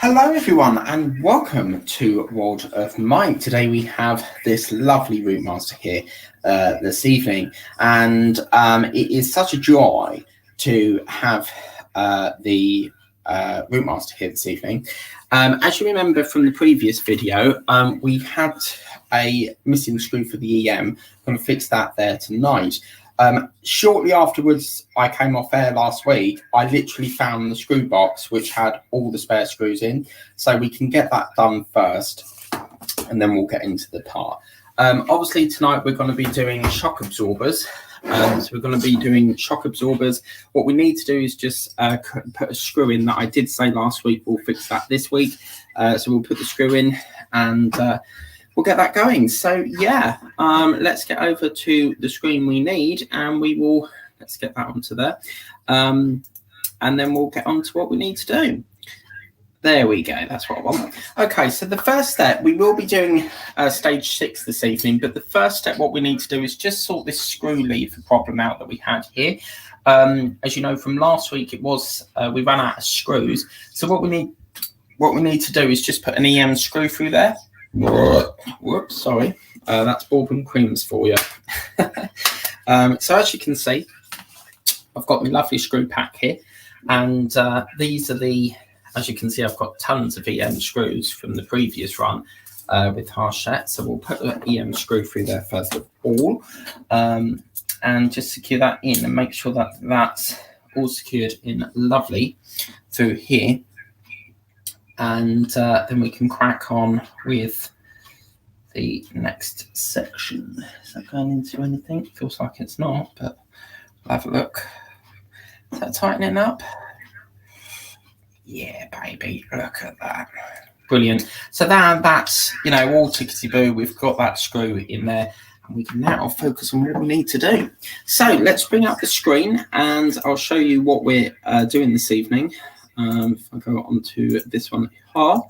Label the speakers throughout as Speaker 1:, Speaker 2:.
Speaker 1: Hello everyone and welcome to World of Mike. Today we have this lovely Routemaster here this evening, and it is such a joy to have the Routemaster here this evening. As you remember from the previous video, we had a missing screw for the EM. I'm going to fix that there tonight. Shortly afterwards, I came off air last week. I literally found the screw box which had all the spare screws in, so we can get that done first and then we'll get into the part. Obviously tonight we're going to be doing shock absorbers. So we're going to be doing shock absorbers. What we need to do is just put a screw in that I did say last week. We'll fix that this week. So we'll put the screw in and we'll get that going. So yeah, let's get over to the screen we need, and let's get that onto there, and then we'll get on to what we need to do. There we go, that's what I want. Okay, so the first step, we will be doing stage 6 this evening, but the first step, what we need to do is just sort this screw lever problem out that we had here. As you know from last week, it was we ran out of screws. So what we need to do is just put an EM screw through there. Whoops, sorry, that's bourbon creams for you. So as you can see, I've got my lovely screw pack here, and these are as you can see, I've got tons of EM screws from the previous run with Harshette. So we'll put the EM screw through there first of all, and just secure that in and make sure that that's all secured in lovely through here. And then we can crack on with the next section. Is that going into anything? Feels like it's not, but we'll have a look. Is that tightening up? Yeah, baby, look at that. Brilliant. So that's, you know, all tickety-boo. We've got that screw in there, and we can now focus on what we need to do. So let's bring up the screen, and I'll show you what we're doing this evening. If I go on to this one here,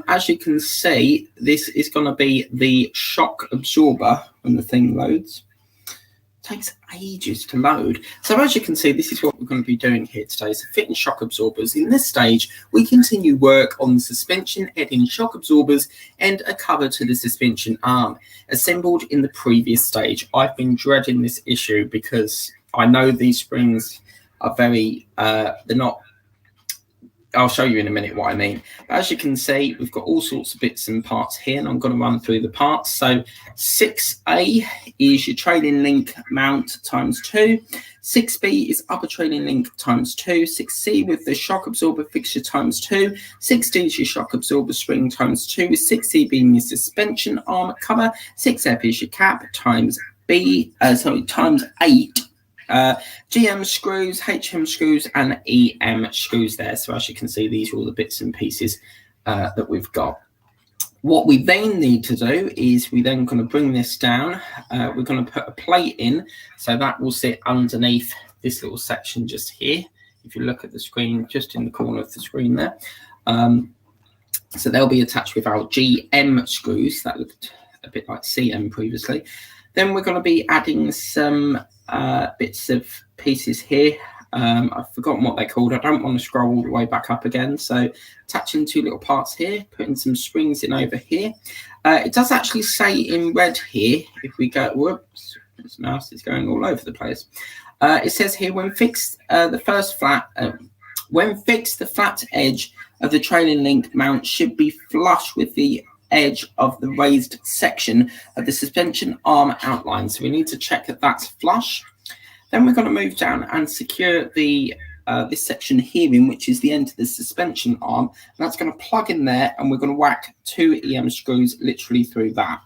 Speaker 1: as you can see, this is going to be the shock absorber when the thing loads. It takes ages to load. So as you can see, this is what we're going to be doing here today. So fitting shock absorbers. In this stage, we continue work on the suspension head-in shock absorbers and a cover to the suspension arm, assembled in the previous stage. I've been dreading this issue because I know these springs are very, they're not, I'll show you in a minute what I mean. But as you can see, we've got all sorts of bits and parts here, and I'm going to run through the parts. So 6A is your trailing link mount times 2. 6B is upper trailing link times 2. 6C with the shock absorber fixture times 2. 6D is your shock absorber spring times 2. 6C being your suspension arm cover. 6F is your cap times times 8. GM screws, HM screws, and EM screws there. So as you can see, these are all the bits and pieces that we've got. What we then need to do is we're then going to bring this down. We're going to put a plate in, so that will sit underneath this little section just here. If you look at the screen, just in the corner of the screen there. So they'll be attached with our GM screws. That looked a bit like CM previously. Then we're going to be adding some bits of pieces here. I've forgotten what they're called. I don't want to scroll all the way back up again. So attaching 2 little parts here, putting some springs in over here. It does actually say in red here, if we go, whoops, this mouse is going all over the place. It says here, when fixed the flat edge of the trailing link mount should be flush with the edge of the raised section of the suspension arm outline. So we need to check that that's flush. Then we're going to move down and secure the this section here in, which is the end of the suspension arm. And that's going to plug in there, and we're going to whack 2 EM screws literally through that.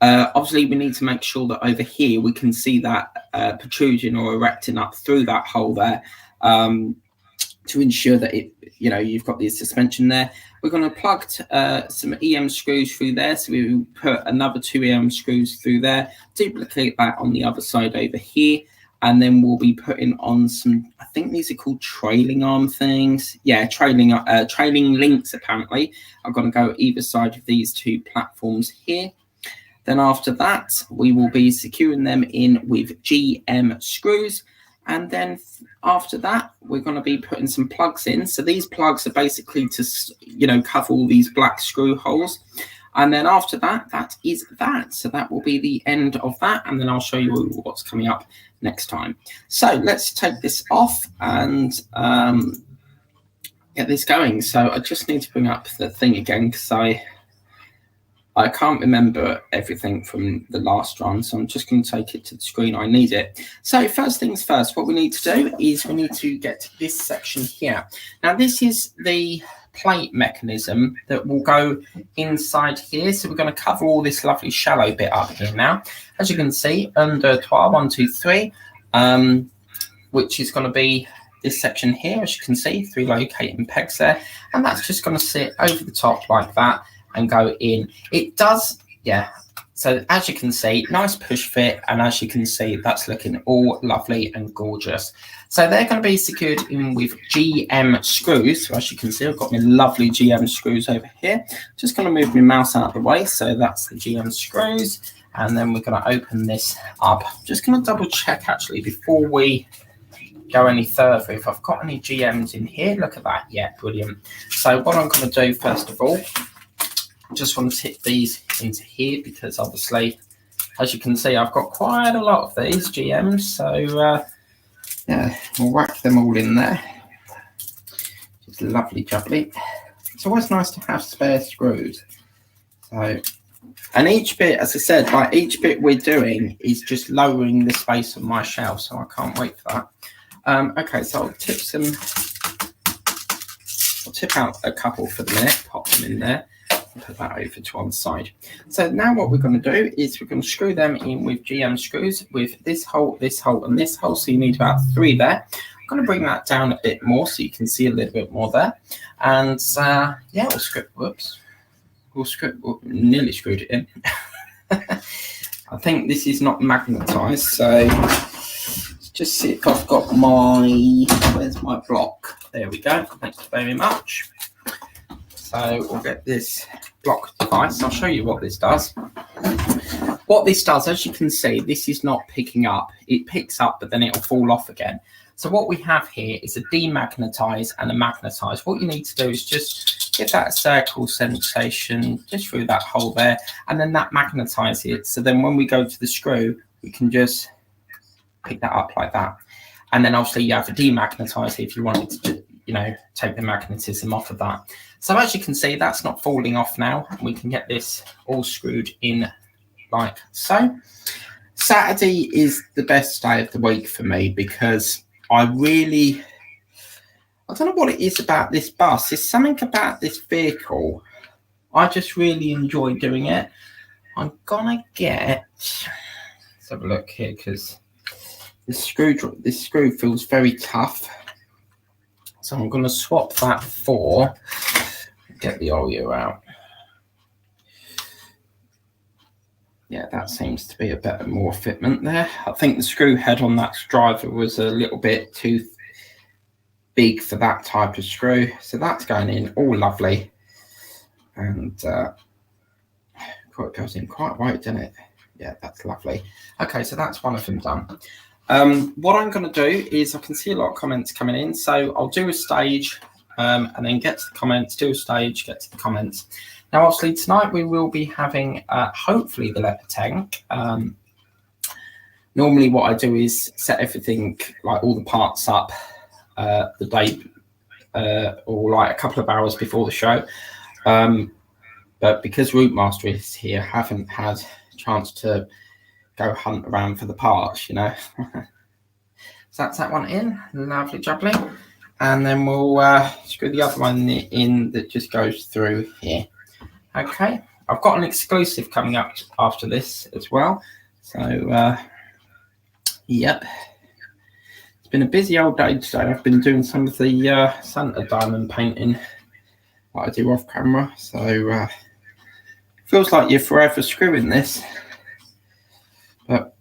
Speaker 1: Obviously, we need to make sure that over here we can see that protrusion or erecting up through that hole there, to ensure that you've got the suspension there. We're going to plug some EM screws through there. So we will put another 2 EM screws through there, duplicate that on the other side over here. And then we'll be putting on some, I think these are called trailing arm things. Yeah, trailing links, apparently. I'm going to go either side of these 2 platforms here. Then after that, we will be securing them in with GM screws. And then after that, we're going to be putting some plugs in. So these plugs are basically to, you know, cover all these black screw holes. And then after that, that is that. So that will be the end of that. And then I'll show you what's coming up next time. So let's take this off and get this going. So I just need to bring up the thing again because I can't remember everything from the last run, so I'm just going to take it to the screen. I need it. So first things first, what we need to do is we need to get to this section here. Now this is the plate mechanism that will go inside here. So we're going to cover all this lovely shallow bit up here now. As you can see, under 12, 1, 2, 3, which is going to be this section here. As you can see, 3 locating pegs there, and that's just going to sit over the top like that and go in. It does, yeah. So as you can see, nice push fit, and as you can see, that's looking all lovely and gorgeous. So they're going to be secured in with GM screws. So as you can see, I've got my lovely GM screws over here. Just going to move my mouse out of the way. So that's the GM screws, and then we're going to open this up. Just going to double check actually before we go any further if I've got any GMs in here. Look at that. Yeah, brilliant. So what I'm going to do first of all, just want to tip these into here because obviously, as you can see, I've got quite a lot of these GMs. So yeah, we'll whack them all in there. Just lovely jubbly. It's always nice to have spare screws. So, and each bit, as I said, like each bit we're doing is just lowering the space on my shelf. So I can't wait for that. Okay, so I'll tip out a couple for the minute, pop them in there. Put that over to one side. So now what we're going to do is we're going to screw them in with GM screws with this hole, and this hole. So you need about 3 there. I'm going to bring that down a bit more so you can see a little bit more there. And yeah, nearly screwed it in. I think this is not magnetized, so let's just see if I've got where's my block? There we go. Thank you very much. So we'll get this block device. I'll show you what this does. What this does, as you can see, this is not picking up. It picks up, but then it'll fall off again. So what we have here is a demagnetize and a magnetize. What you need to do is just get that circle sensation just through that hole there, and then that magnetize it. So then when we go to the screw, we can just pick that up like that. And then obviously you have a demagnetize if you wanted to, you know, take the magnetism off of that. So as you can see, that's not falling off now. We can get this all screwed in like so. Saturday is the best day of the week for me because I don't know what it is about this bus. There's something about this vehicle. I just really enjoy doing it. I'm gonna let's have a look here because this screw feels very tough. So I'm going to swap that for, get the oil out. Yeah, that seems to be a more fitment there. I think the screw head on that driver was a little bit too big for that type of screw. So that's going in all lovely. And it goes in quite right, doesn't it? Yeah, that's lovely. Okay, so that's one of them done. What I'm going to do is I can see a lot of comments coming in, so I'll do a stage and then get to the comments, do a stage, get to the comments. Now, obviously, tonight we will be having hopefully the leopard tank. Normally what I do is set everything, like all the parts up the day or like a couple of hours before the show. But because Routemaster is here, I haven't had a chance to go hunt around for the parts, you know. So that's that one in, lovely jubbly. And then we'll screw the other one in that just goes through here. Okay, I've got an exclusive coming up after this as well. So, yep. It's been a busy old day today. I've been doing some of the Santa diamond painting that I do off camera. So, feels like you're forever screwing this. But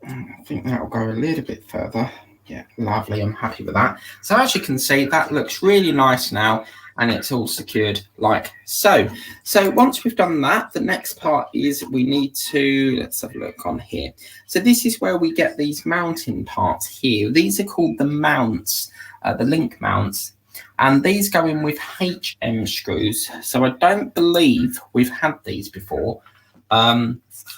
Speaker 1: I think that'll go a little bit further. Yeah, lovely. I'm happy with that. So as you can see, that looks really nice now. and it's all secured like so. So once we've done that, the next part is we need to, let's have a look on here. So this is where we get these mounting parts here. These are called the mounts, the link mounts, and these go in with HM screws. So I don't believe we've had these before. I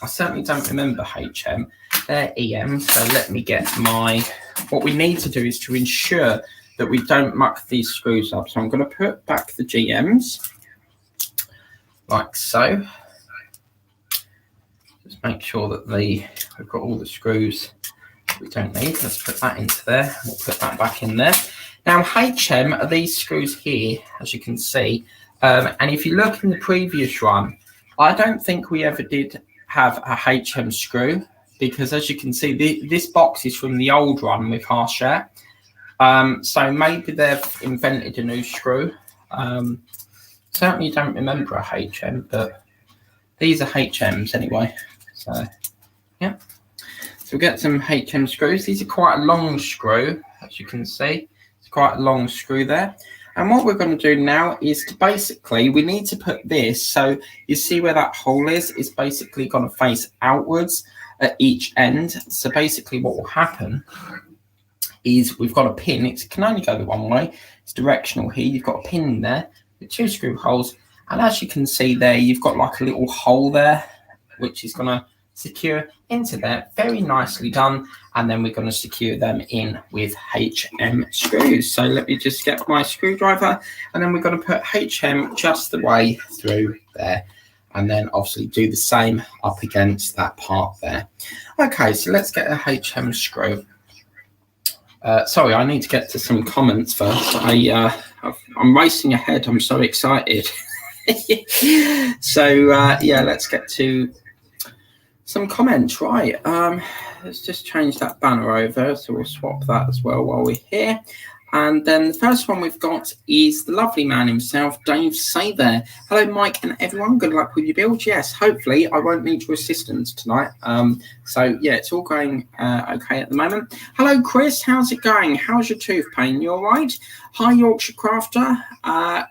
Speaker 1: certainly don't remember HM. They're EM, so let me get my, what we need to do is to ensure that we don't muck these screws up. So I'm going to put back the GMs like so. Just make sure that we've got all the screws we don't need. Let's put that into there. We'll put that back in there. Now HM are these screws here, as you can see. And if you look in the previous run, I don't think we ever did have a HM screw, because as you can see, this box is from the old run with Harshare. So maybe they've invented a new screw. Certainly don't remember a HM, but these are HMs anyway. So yeah, so we'll get some HM screws. These are quite a long screw, as you can see. It's quite a long screw there. And what we're going to do now is to basically, we need to put this, so you see where that hole is basically going to face outwards at each end. So basically what will happen is we've got a pin. It can only go the one way. It's directional here. You've got a pin in there with 2 screw holes. And as you can see there, you've got like a little hole there, which is going to secure into there. Very nicely done. And then we're going to secure them in with HM screws. So let me just get my screwdriver, and then we're going to put HM just the way through there. And then obviously do the same up against that part there. Okay, so let's get a HM screw. Sorry, I need to get to some comments first. I'm racing ahead. I'm so excited. So yeah, let's get to some comments. Right, let's just change that banner over, so we'll swap that as well while we're here. And then the first one we've got is the lovely man himself, Dave Say there. Hello, Mike and everyone. Good luck with your build. Yes, hopefully I won't need your assistance tonight. So yeah, it's all going okay at the moment. Hello, Chris. How's it going? How's your tooth pain? You all right? Hi, Yorkshire Crafter.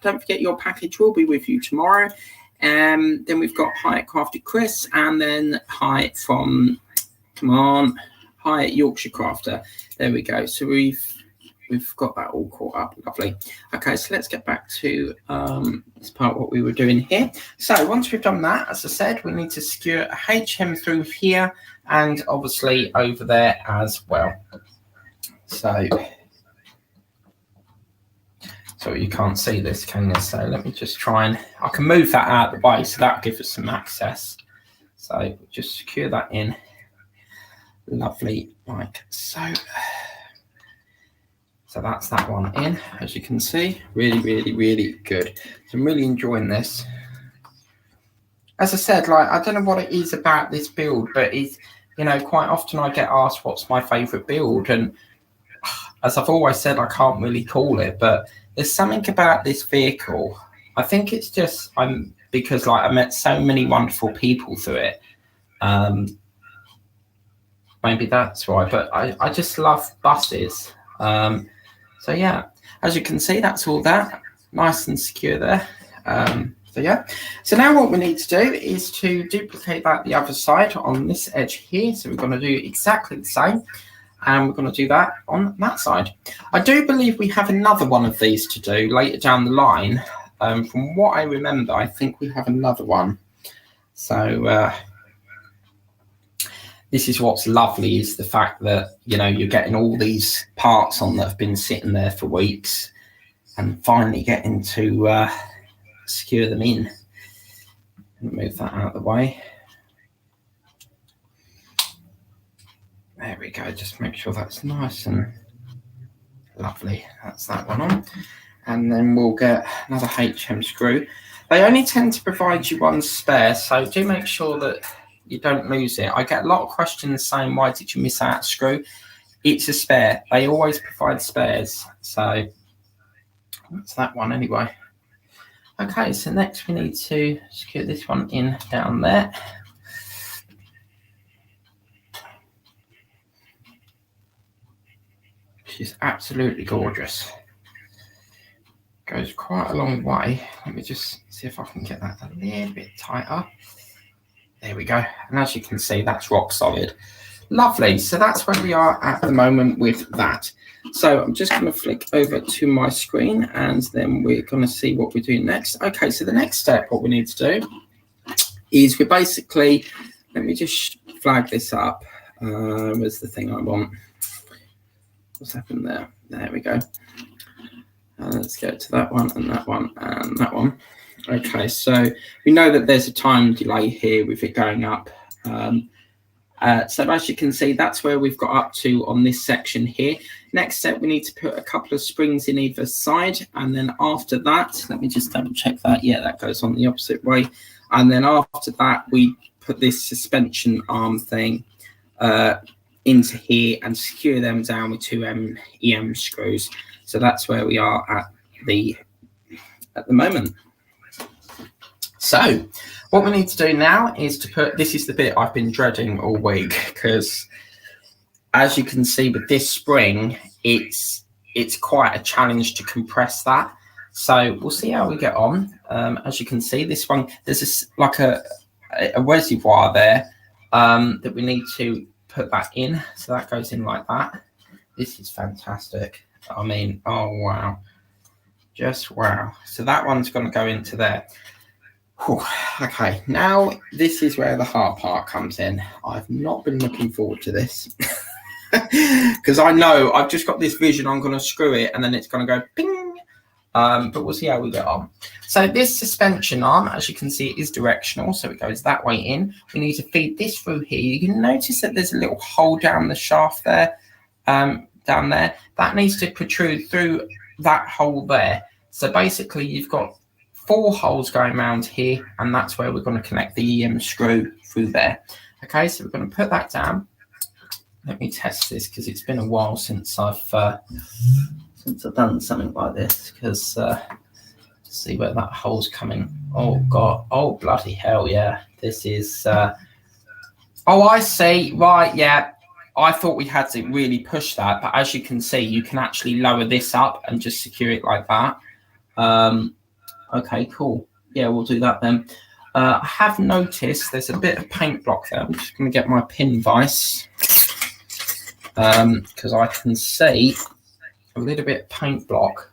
Speaker 1: Don't forget your package will be with you tomorrow. Then we've got hi at Crafted Chris, and then hi from, come on, hi at Yorkshire Crafter. There we go. So we've got that all caught up. Lovely. Okay, so let's get back to this part, what we were doing here. So once we've done that, as I said, we need to secure a HM through here and obviously over there as well. So you can't see this, can you? So let me just try and, I can move that out of the way, so that'll give us some access. So just secure that in. Lovely, like so. So that's that one in, as you can see. Really, really, really good. So I'm really enjoying this. As I said, like, I don't know what it is about this build, but it's, you know, quite often I get asked what's my favourite build, and as I've always said, I can't really call it, but there's something about this vehicle. I think it's just because like I met so many wonderful people through it. Maybe that's why, but I just love buses. So yeah, as you can see, that's all that nice and secure there. So yeah, so now what we need to do is to duplicate that the other side on this edge here. So we're going to do exactly the same, and we're going to do that on that side. I do believe we have another one of these to do later down the line. From what I remember, I think we have another one. So this is what's lovely, is the fact that, you know, you're getting all these parts on that have been sitting there for weeks and finally getting to secure them in. Move that out of the way. There we go. Just make sure that's nice and lovely. That's that one on. And then we'll get another HM screw. They only tend to provide you one spare, so do make sure that you don't lose it. I get a lot of questions saying, why did you miss out a screw? It's a spare. They always provide spares. So that's that one anyway. Okay, so next we need to secure this one in down there. She's absolutely gorgeous. goes quite a long way. Let me just see if I can get that a little bit tighter. There we go. And as you can see, that's rock solid. Lovely. So that's where we are at the moment with that. So I'm just going to flick over to my screen and then we're going to see what we're doing next. Okay, so the next step, what we need to do is we basically, let me just flag this up. Where's the thing I want? What's happened there? There we go. Let's go to that one and that one and that one. Okay, so we know that there's a time delay here with it going up. So as you can see, that's where we've got up to on this section here. Next step, we need to put a couple of springs in either side. And then after that, let me just double check that. Yeah, that goes on the opposite way. And then after that, we put this suspension arm thing into here and secure them down with 2 EM screws. So that's where we are at the moment. So what we need to do now is to put, this is the bit I've been dreading all week, because as you can see with this spring, it's quite a challenge to compress that. So we'll see how we get on. As you can see, this one, there's like a reservoir there that we need to put that in. So that goes in like that. This is fantastic. I mean, oh wow, just wow. So that one's going to go into there. Whew. Okay, now this is where the hard part comes in. I've not been looking forward to this because I know I've just got this vision. I'm going to screw it and then it's going to go ping. But we'll see how we get on. So this suspension arm, as you can see, it is directional, so it goes that way in. We need to feed this through here. You can notice that there's a little hole down the shaft there. Down there, that needs to protrude through that hole there. So basically you've got 4 holes going around here, and that's where we're going to connect the EM screw through there. Okay, so we're going to put that down. Let me test this because it's been a while since I've done something like this, because see where that hole's coming. Oh god, oh bloody hell, yeah, this is oh, I see, right, yeah, I thought we had to really push that, but as you can see, you can actually lower this up and just secure it like that. Okay, cool. Yeah, we'll do that then. I have noticed there's a bit of paint block there. I'm just going to get my pin vise because I can see a little bit of paint block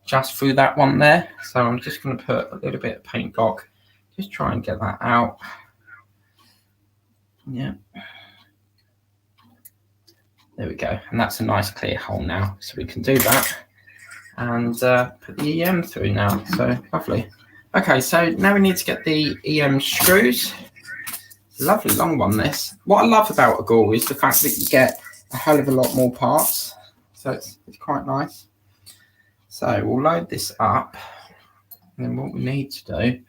Speaker 1: just through that one there. So I'm just going to put a little bit of paint block, just try and get that out. Yeah. There we go. And that's a nice clear hole now. So we can do that and put the EM through now. So lovely. Okay, so now we need to get the EM screws. Lovely long one, this. What I love about a Gore is the fact that you get a hell of a lot more parts. So it's quite nice. So we'll load this up. And then what we need to do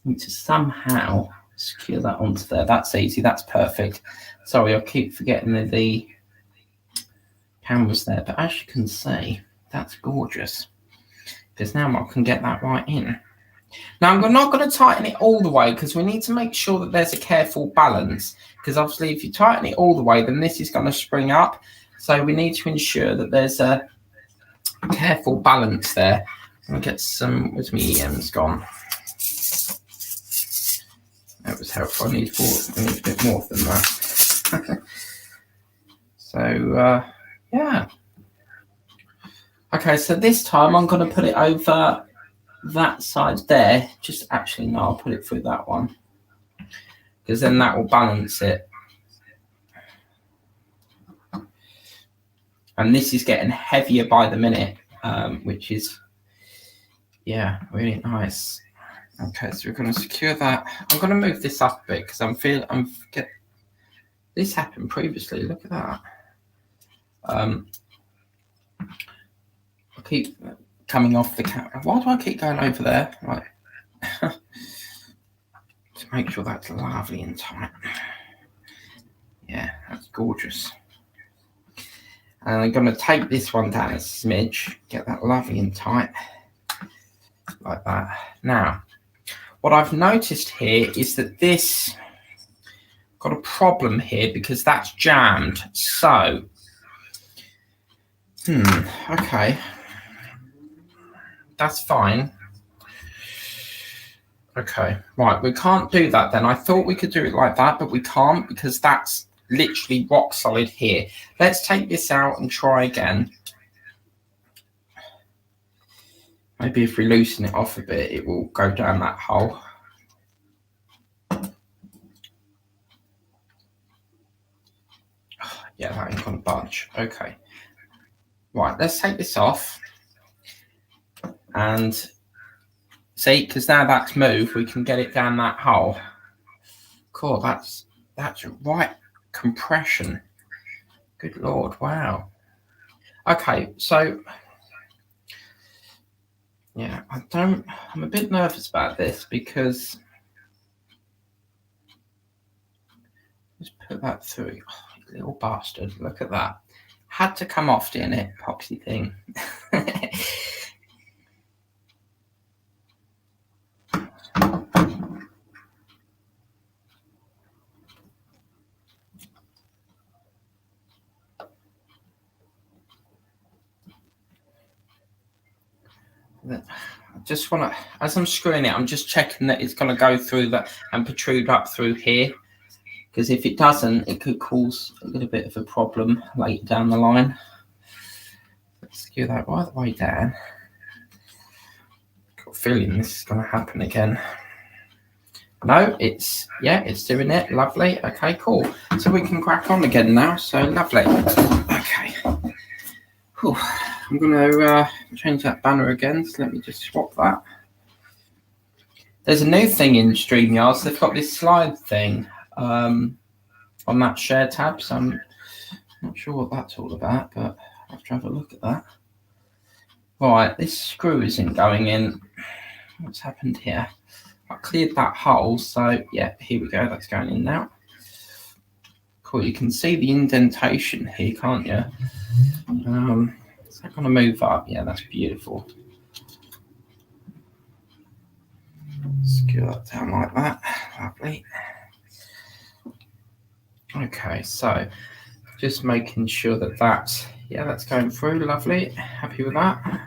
Speaker 1: is to somehow secure that onto there. That's easy, that's perfect. Sorry, I keep forgetting the cameras there, but as you can see, that's gorgeous. Because now I can get that right in. Now I'm not going to tighten it all the way because we need to make sure that there's a careful balance. Because obviously if you tighten it all the way, then this is going to spring up. So we need to ensure that there's a careful balance there. I'm going to get some, where's my EMs gone? That was helpful. I need a bit more than that. So, yeah. Okay, so this time I'm going to put it over that side there. Just actually, no, I'll put it through that one. Because then that will balance it. And this is getting heavier by the minute, which is, yeah, really nice. Okay, so we're going to secure that. I'm going to move this up a bit because this happened previously. Look at that. I keep coming off the camera. Why do I keep going over there? Right. To make sure that's lovely and tight. Yeah, that's gorgeous. And I'm going to take this one down a smidge, get that lovely and tight, like that. Now, what I've noticed here is that this got a problem here because that's jammed. So, okay. that's fine. Okay, right, we can't do that then. I thought we could do it like that, but we can't because that's literally rock solid here. Let's take this out and try again. Maybe if we loosen it off a bit, it will go down that hole. Yeah, that ain't gonna budge. Okay. Right, let's take this off. And see, because now that's moved, we can get it down that hole. Cool, that's right compression. Good Lord, wow. Okay, so yeah, I'm a bit nervous about this because let's put that through. Oh, little bastard, look at that. Had to come off, didn't it? Epoxy thing. I just want to, as I'm screwing it, I'm just checking that it's going to go through that and protrude up through here. Because if it doesn't, it could cause a little bit of a problem later down the line. Let's skew that right the way down. Got a feeling this is going to happen again. No, it's doing it. Lovely. Okay, cool. So we can crack on again now. So lovely. Okay. Whew. I'm going to change that banner again. So let me just swap that. There's a new thing in StreamYard. So they've got this slide thing on that share tab. So I'm not sure what that's all about, but I'll have to have a look at that. Right, this screw isn't going in. What's happened here? I cleared that hole, so yeah, here we go. That's going in now. Cool. You can see the indentation here, can't you? Is that going to move up? Yeah, that's beautiful. Screw that down like that. Lovely. Okay, so just making sure that that's going through. Lovely. Happy with that.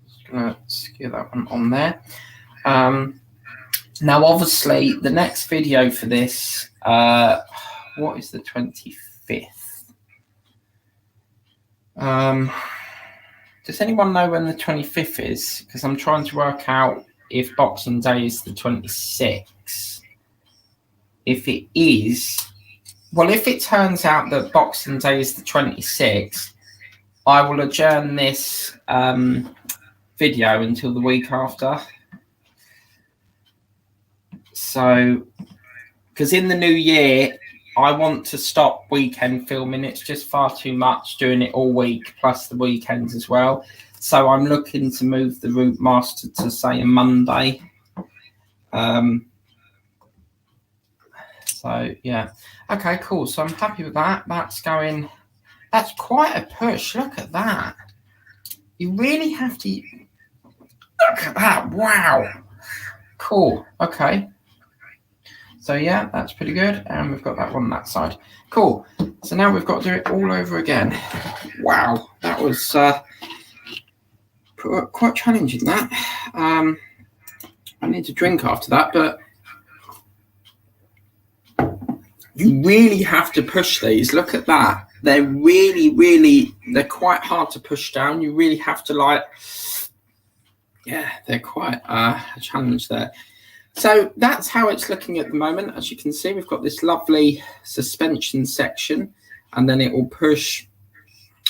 Speaker 1: Just gonna skew that one on there. Now, obviously, the next video for this, what is the 25th? Does anyone know when the 25th is? Because I'm trying to work out if Boxing Day is the 26th. If it is, well, if it turns out that Boxing Day is the 26th, I will adjourn this video until the week after. So, because in the new year, I want to stop weekend filming. It's just far too much doing it all week, plus the weekends as well. So I'm looking to move the Routemaster to, say, a Monday. So, yeah. Okay, cool. So I'm happy with that. That's quite a push. Look at that. You really have to... Look at that. Wow. Cool. Okay. So, yeah, that's pretty good. And we've got that one on that side. Cool. So now we've got to do it all over again. Wow. That was quite challenging, that. I need to drink after that, but you really have to push these. Look at that. They're they're quite hard to push down. You really have to they're quite a challenge there. So that's how it's looking at the moment. As you can see, we've got this lovely suspension section, and then it will push.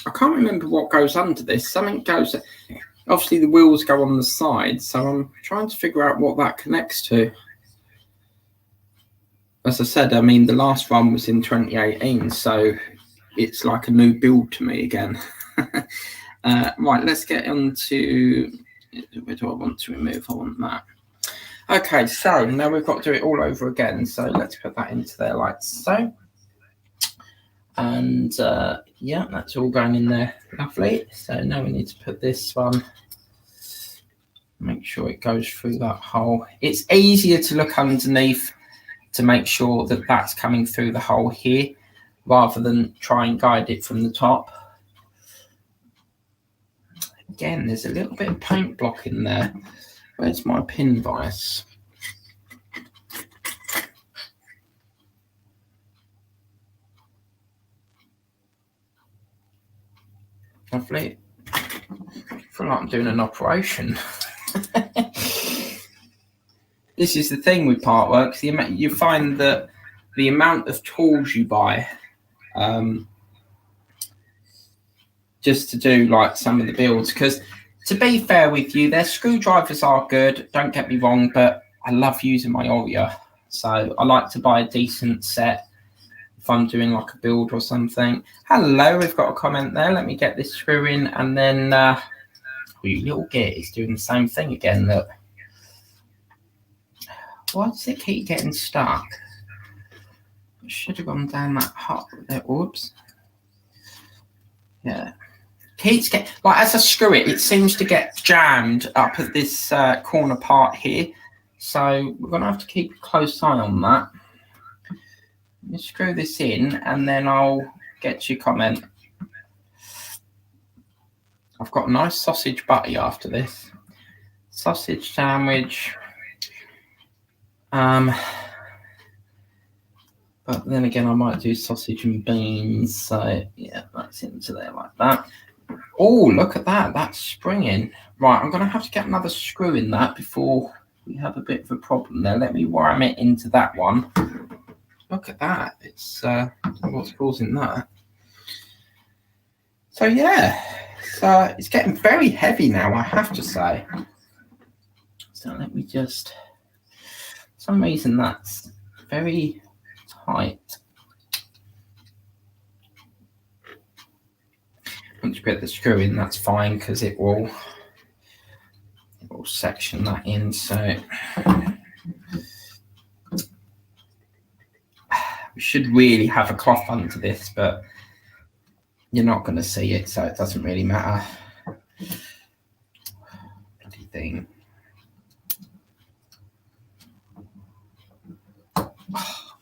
Speaker 1: I can't remember what goes under this. Something goes. Obviously, the wheels go on the side, so I'm trying to figure out what that connects to. As I said, I mean, the last one was in 2018, so it's like a new build to me again. Right, let's get on to... Where do I want to remove? I want that. Okay, so now we've got to do it all over again. So let's put that into there like so. And yeah, that's all going in there. Lovely. So now we need to put this one. Make sure it goes through that hole. It's easier to look underneath to make sure that that's coming through the hole here, rather than try and guide it from the top. Again, there's a little bit of paint block in there. Where's my pin vise? Lovely. I feel like I'm doing an operation. This is the thing with part work. You find that the amount of tools you buy just to do like some of the builds, because to be fair with you, their screwdrivers are good, don't get me wrong, but I love using my Oria, so I like to buy a decent set if I'm doing like a build or something. Hello, we've got a comment there. Let me get this screw in, and then you little git is doing the same thing again. Look, why does it keep getting stuck? It should have gone down that hot there. Whoops. Yeah. Keeps get like as I screw it, it seems to get jammed up at this corner part here. So we're gonna have to keep a close eye on that. Let me screw this in, and then I'll get your comment. I've got a nice sausage butty after this. Sausage sandwich. But then again, I might do sausage and beans. So yeah, that's into there like that. Oh, look at that. That's springing. Right, I'm going to have to get another screw in that before we have a bit of a problem there. Let me ram it into that one. Look at that. It's what's causing that. So yeah, so it's getting very heavy now, I have to say. So let me just, for some reason that's very tight. Once you get the screw in, that's fine, because it will section that in. So we should really have a cloth under this, but you're not going to see it, so it doesn't really matter. Bloody thing. Oh,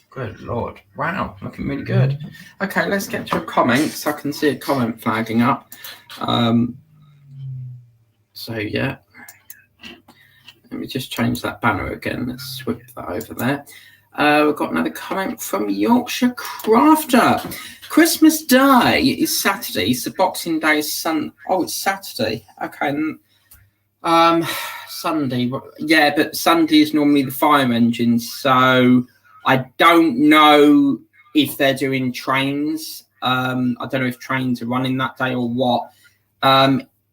Speaker 1: good Lord. Wow, looking really good. Okay, let's get to a comment, so I can see a comment flagging up. So yeah. Let me just change that banner again. Let's swip that over there. We've got another comment from Yorkshire Crafter. Christmas Day is Saturday, so Boxing Day is Sunday. Oh, it's Saturday. Okay. Sunday. Yeah, but Sunday is normally the fire engines, so I don't know if they're doing trains. I don't know if trains are running that day or what.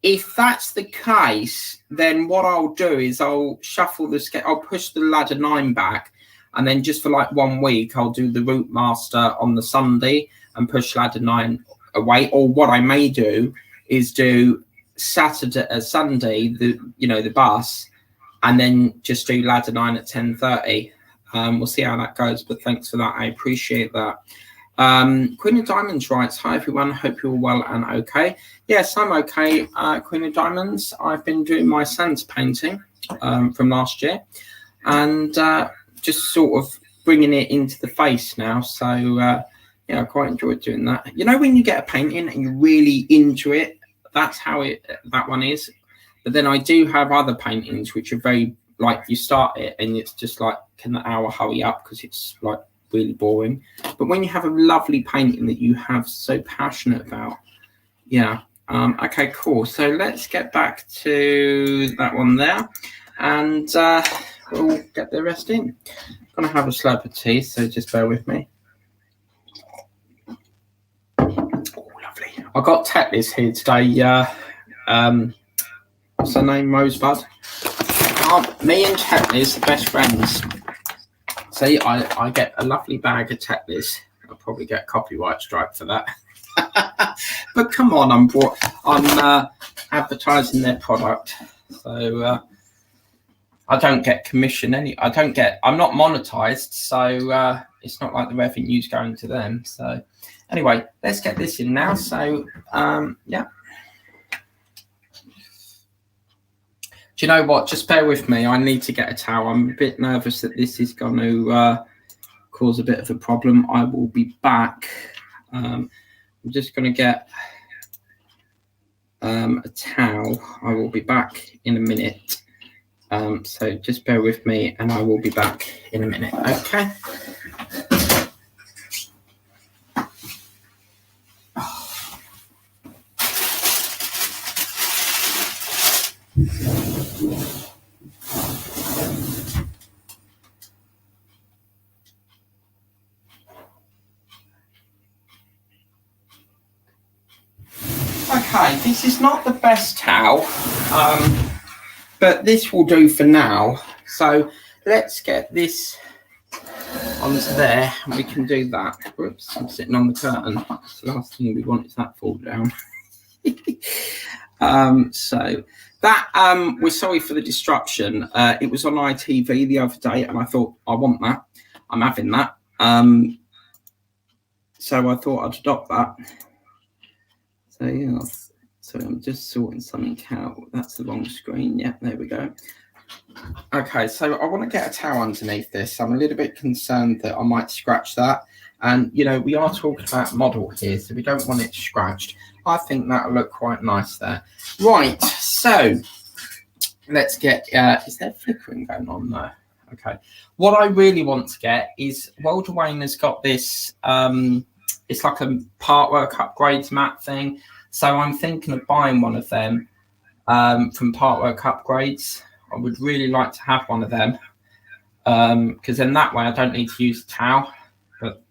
Speaker 1: If that's the case, then what I'll do is I'll shuffle the I'll push the ladder 9 back, and then just for like 1 week, I'll do the Routemaster on the Sunday and push ladder 9 away. Or what I may do is do Sunday, the bus, and then just do ladder 9 at 10:30. We'll see how that goes, but thanks for that. I appreciate that. Queen of Diamonds writes, hi everyone, hope you're well and okay. Yes, I'm okay, Queen of Diamonds. I've been doing my Santa painting from last year, and just sort of bringing it into the face now. So yeah, I quite enjoyed doing that. You know, when you get a painting and you're really into it, that's how that one is. But then I do have other paintings which are very, like, you start it and it's just like, can the hour hurry up, because it's like really boring. But when you have a lovely painting that you have so passionate about, yeah. Okay, cool. So let's get back to that one there, and we'll get the rest in. I'm gonna have a slurp of tea, so just bear with me. Oh, lovely. I got Tetlis here today. What's her name? Rosebud. Me and Tetlis are best friends. See, I get a lovely bag of Tetlis. I'll probably get a copyright strike for that. But come on, I'm advertising their product, so I don't get commission I'm not monetized, so it's not like the revenue's going to them. So anyway, let's get this in now. So yeah. Do you know what? Just bear with me. I need to get a towel. I'm a bit nervous that this is going to cause a bit of a problem. I will be back. I'm just going to get a towel. I will be back in a minute. So just bear with me and I will be back in a minute. Okay. Okay, this is not the best towel, but this will do for now. So let's get this onto there and we can do that. Whoops, I'm sitting on the curtain. That's the last thing we want is that fall down. So that, we're sorry for the disruption. It was on ITV the other day and I thought, I want that. I'm having that. So I thought I'd adopt that. So yeah, so I'm just sorting something out. That's the wrong screen. Yeah, there we go. Okay, so I want to get a towel underneath this. I'm a little bit concerned that I might scratch that. And, you know, we are talking about model here, so we don't want it scratched. I think that'll look quite nice there. Right, so let's get, is there flickering going on there? Okay. What I really want to get is, World Wayne has got this, it's like a Partwork Upgrades mat thing. So I'm thinking of buying one of them from Partwork Upgrades. I would really like to have one of them because then that way I don't need to use a towel. But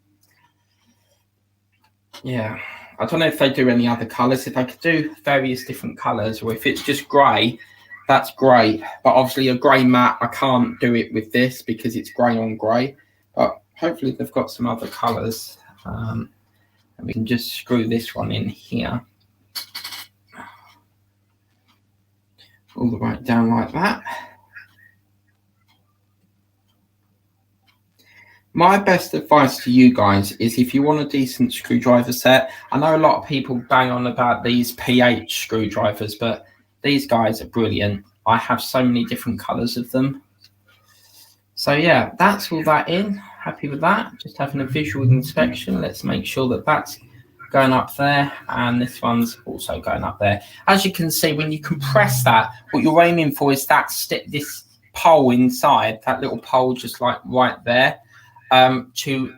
Speaker 1: yeah, I don't know if they do any other colours. If they could do various different colours, or if it's just grey, that's great. But obviously a grey mat, I can't do it with this because it's grey on grey. But hopefully they've got some other colours. And we can just screw this one in here. All the way down like that. My best advice to you guys is if you want a decent screwdriver set, I know a lot of people bang on about these PH screwdrivers, but these guys are brilliant. I have so many different colours of them. So yeah, that's all that in. Happy with that. Just having a visual inspection. Let's make sure that that's going up there and this one's also going up there. As you can see, when you compress that, what you're aiming for is that this pole inside, that little pole just like right there, to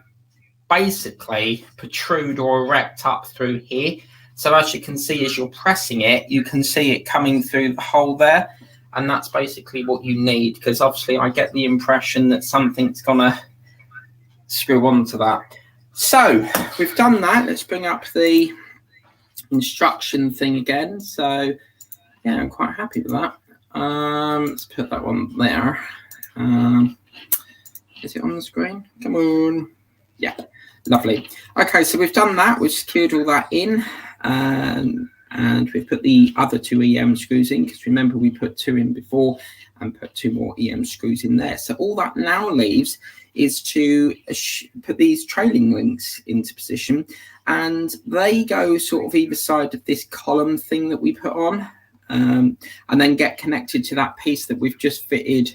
Speaker 1: basically protrude or erect up through here. So as you can see, as you're pressing it, you can see it coming through the hole there, and that's basically what you need, because obviously I get the impression that something's gonna screw onto that. So we've done that. Let's bring up the instruction thing again. So yeah, I'm quite happy with that. Let's put that one there. Is it on the screen? Come on. Yeah, lovely. Okay, so we've done that. We've secured all that in, and we've put the other 2 EM screws in, because remember we put 2 in before and put 2 more EM screws in there. So all that now leaves is to put these trailing links into position, and they go sort of either side of this column thing that we put on, and then get connected to that piece that we've just fitted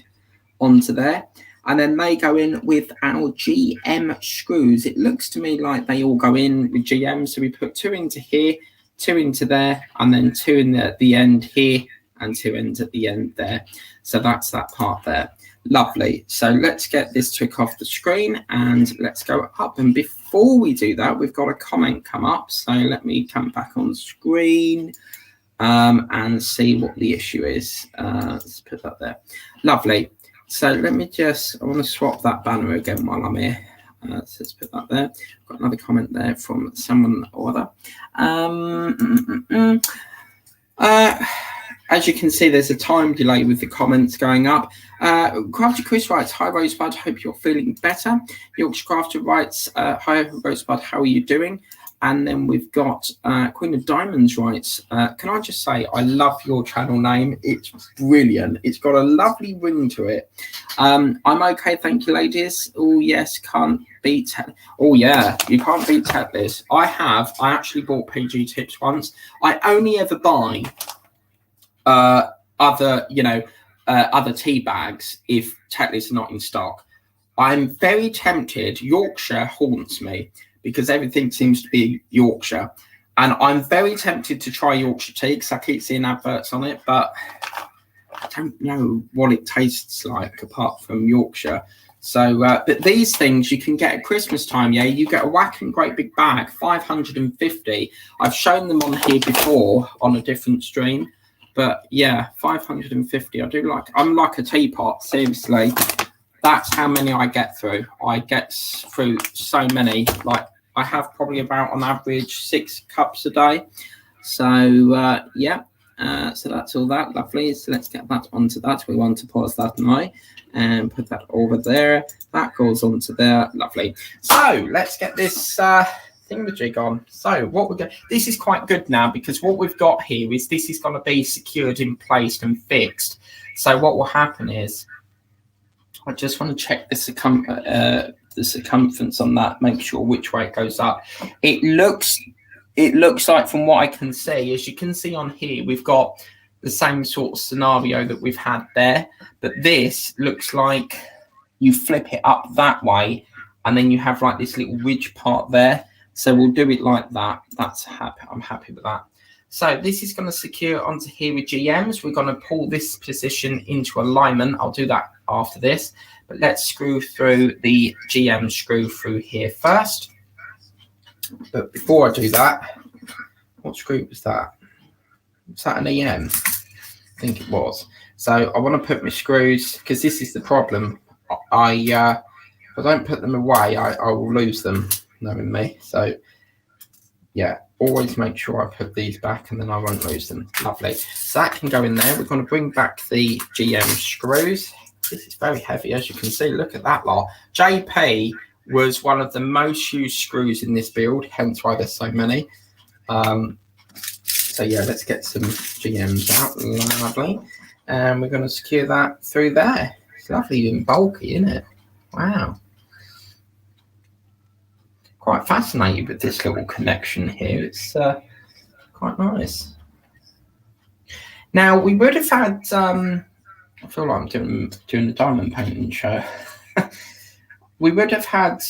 Speaker 1: onto there. And then they go in with our GM screws. It looks to me like they all go in with GM. So we put 2 into here, 2 into there, and then 2 in at the end here, and 2 ends at the end there. So that's that part there. Lovely. So let's get this took off the screen and let's go up. And before we do that, we've got a comment come up. So let me come back on screen and see what the issue is. Let's put that there. Lovely. So let me just, I want to swap that banner again while I'm here. So let's put that there. Got another comment there from someone or other. As you can see, there's a time delay with the comments going up. Crafter Chris writes, hi Rosebud, hope you're feeling better. Yorkshire Crafter writes, hi Rosebud, how are you doing? And then we've got Queen of Diamonds writes, can I just say, I love your channel name. It's brilliant. It's got a lovely ring to it. I'm okay, thank you, ladies. Oh, yes, can't beat. Oh, yeah, you can't beat Tetris. I actually bought PG Tips once. I only ever buy other tea bags if Tetris are not in stock. I'm very tempted. Yorkshire haunts me, because everything seems to be Yorkshire. And I'm very tempted to try Yorkshire tea because I keep seeing adverts on it, but I don't know what it tastes like apart from Yorkshire. So, but these things you can get at Christmas time, yeah? You get a whacking great big bag, 550. I've shown them on here before on a different stream, but yeah, 550. I'm like a teapot, seriously. That's how many I get through. I get through so many. Like, I have probably about, on average, 6 cups a day. So, yeah. So that's all that. Lovely. So let's get that onto that. We want to pause that now and put that over there. That goes onto there. Lovely. So let's get this thingamajig on. So what we're going, this is quite good now because what we've got here is this is going to be secured in place and fixed. So what will happen is I just want to check the circumference on that, make sure which way it goes up. It looks like, from what I can see, as you can see on here, we've got the same sort of scenario that we've had there, but this looks like you flip it up that way and then you have like this little ridge part there. So we'll do it like that. I'm happy with that. So this is going to secure onto here with GMs. We're going to pull this position into alignment. I'll do that after this, but let's screw through the GM screw through here first. But before I do that, what screw was that? Was that an EM? I think it was. So I want to put my screws, because this is the problem. If I don't put them away, I will lose them, knowing me. So yeah, always make sure I put these back and then I won't lose them. Lovely. So that can go in there. We're going to bring back the GM screws. This is very heavy, as you can see. Look at that lot. JP was one of the most used screws in this build, hence why there's so many. So yeah, let's get some GMs out. Lovely. And we're going to secure that through there. It's lovely and bulky, isn't it? Wow. Quite fascinated with this little connection here. It's quite nice. Now, we would have had, I feel like I'm doing the diamond painting show. We would have had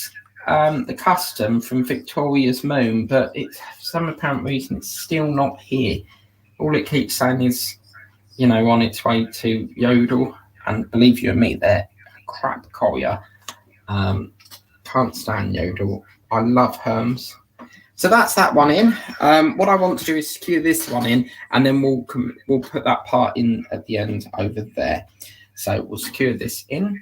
Speaker 1: the custom from Victoria's Moon, but it's, for some apparent reason, it's still not here. All it keeps saying is, you know, on its way to Yodel. And believe you me, they're a crap courier. Can't stand Yodel. I love Herms. So that's that one in. What I want to do is secure this one in, and then we'll put that part in at the end over there. So we'll secure this in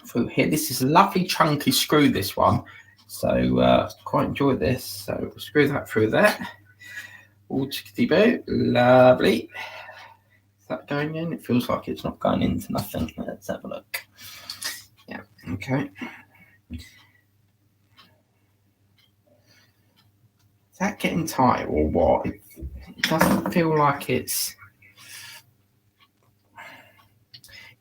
Speaker 1: through here. This is a lovely chunky screw, this one. So quite enjoy this. So we'll screw that through there. All tickety-boo. Lovely. Is that going in? It feels like it's not going into nothing. Let's have a look. Yeah, okay. Is that getting tight or what? It doesn't feel like it's...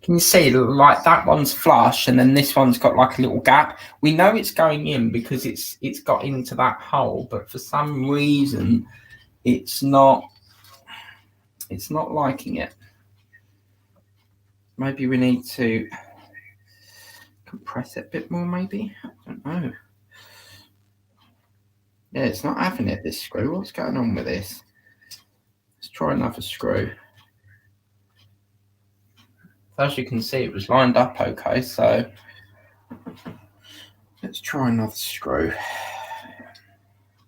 Speaker 1: Can you see, like that one's flush and then this one's got like a little gap? We know it's going in because it's got into that hole, but for some reason it's not liking it. Maybe we need to compress it a bit more, maybe? I don't know. Yeah, it's not having it, this screw. What's going on with this? Let's try another screw. As you can see, it was lined up okay, so let's try another screw.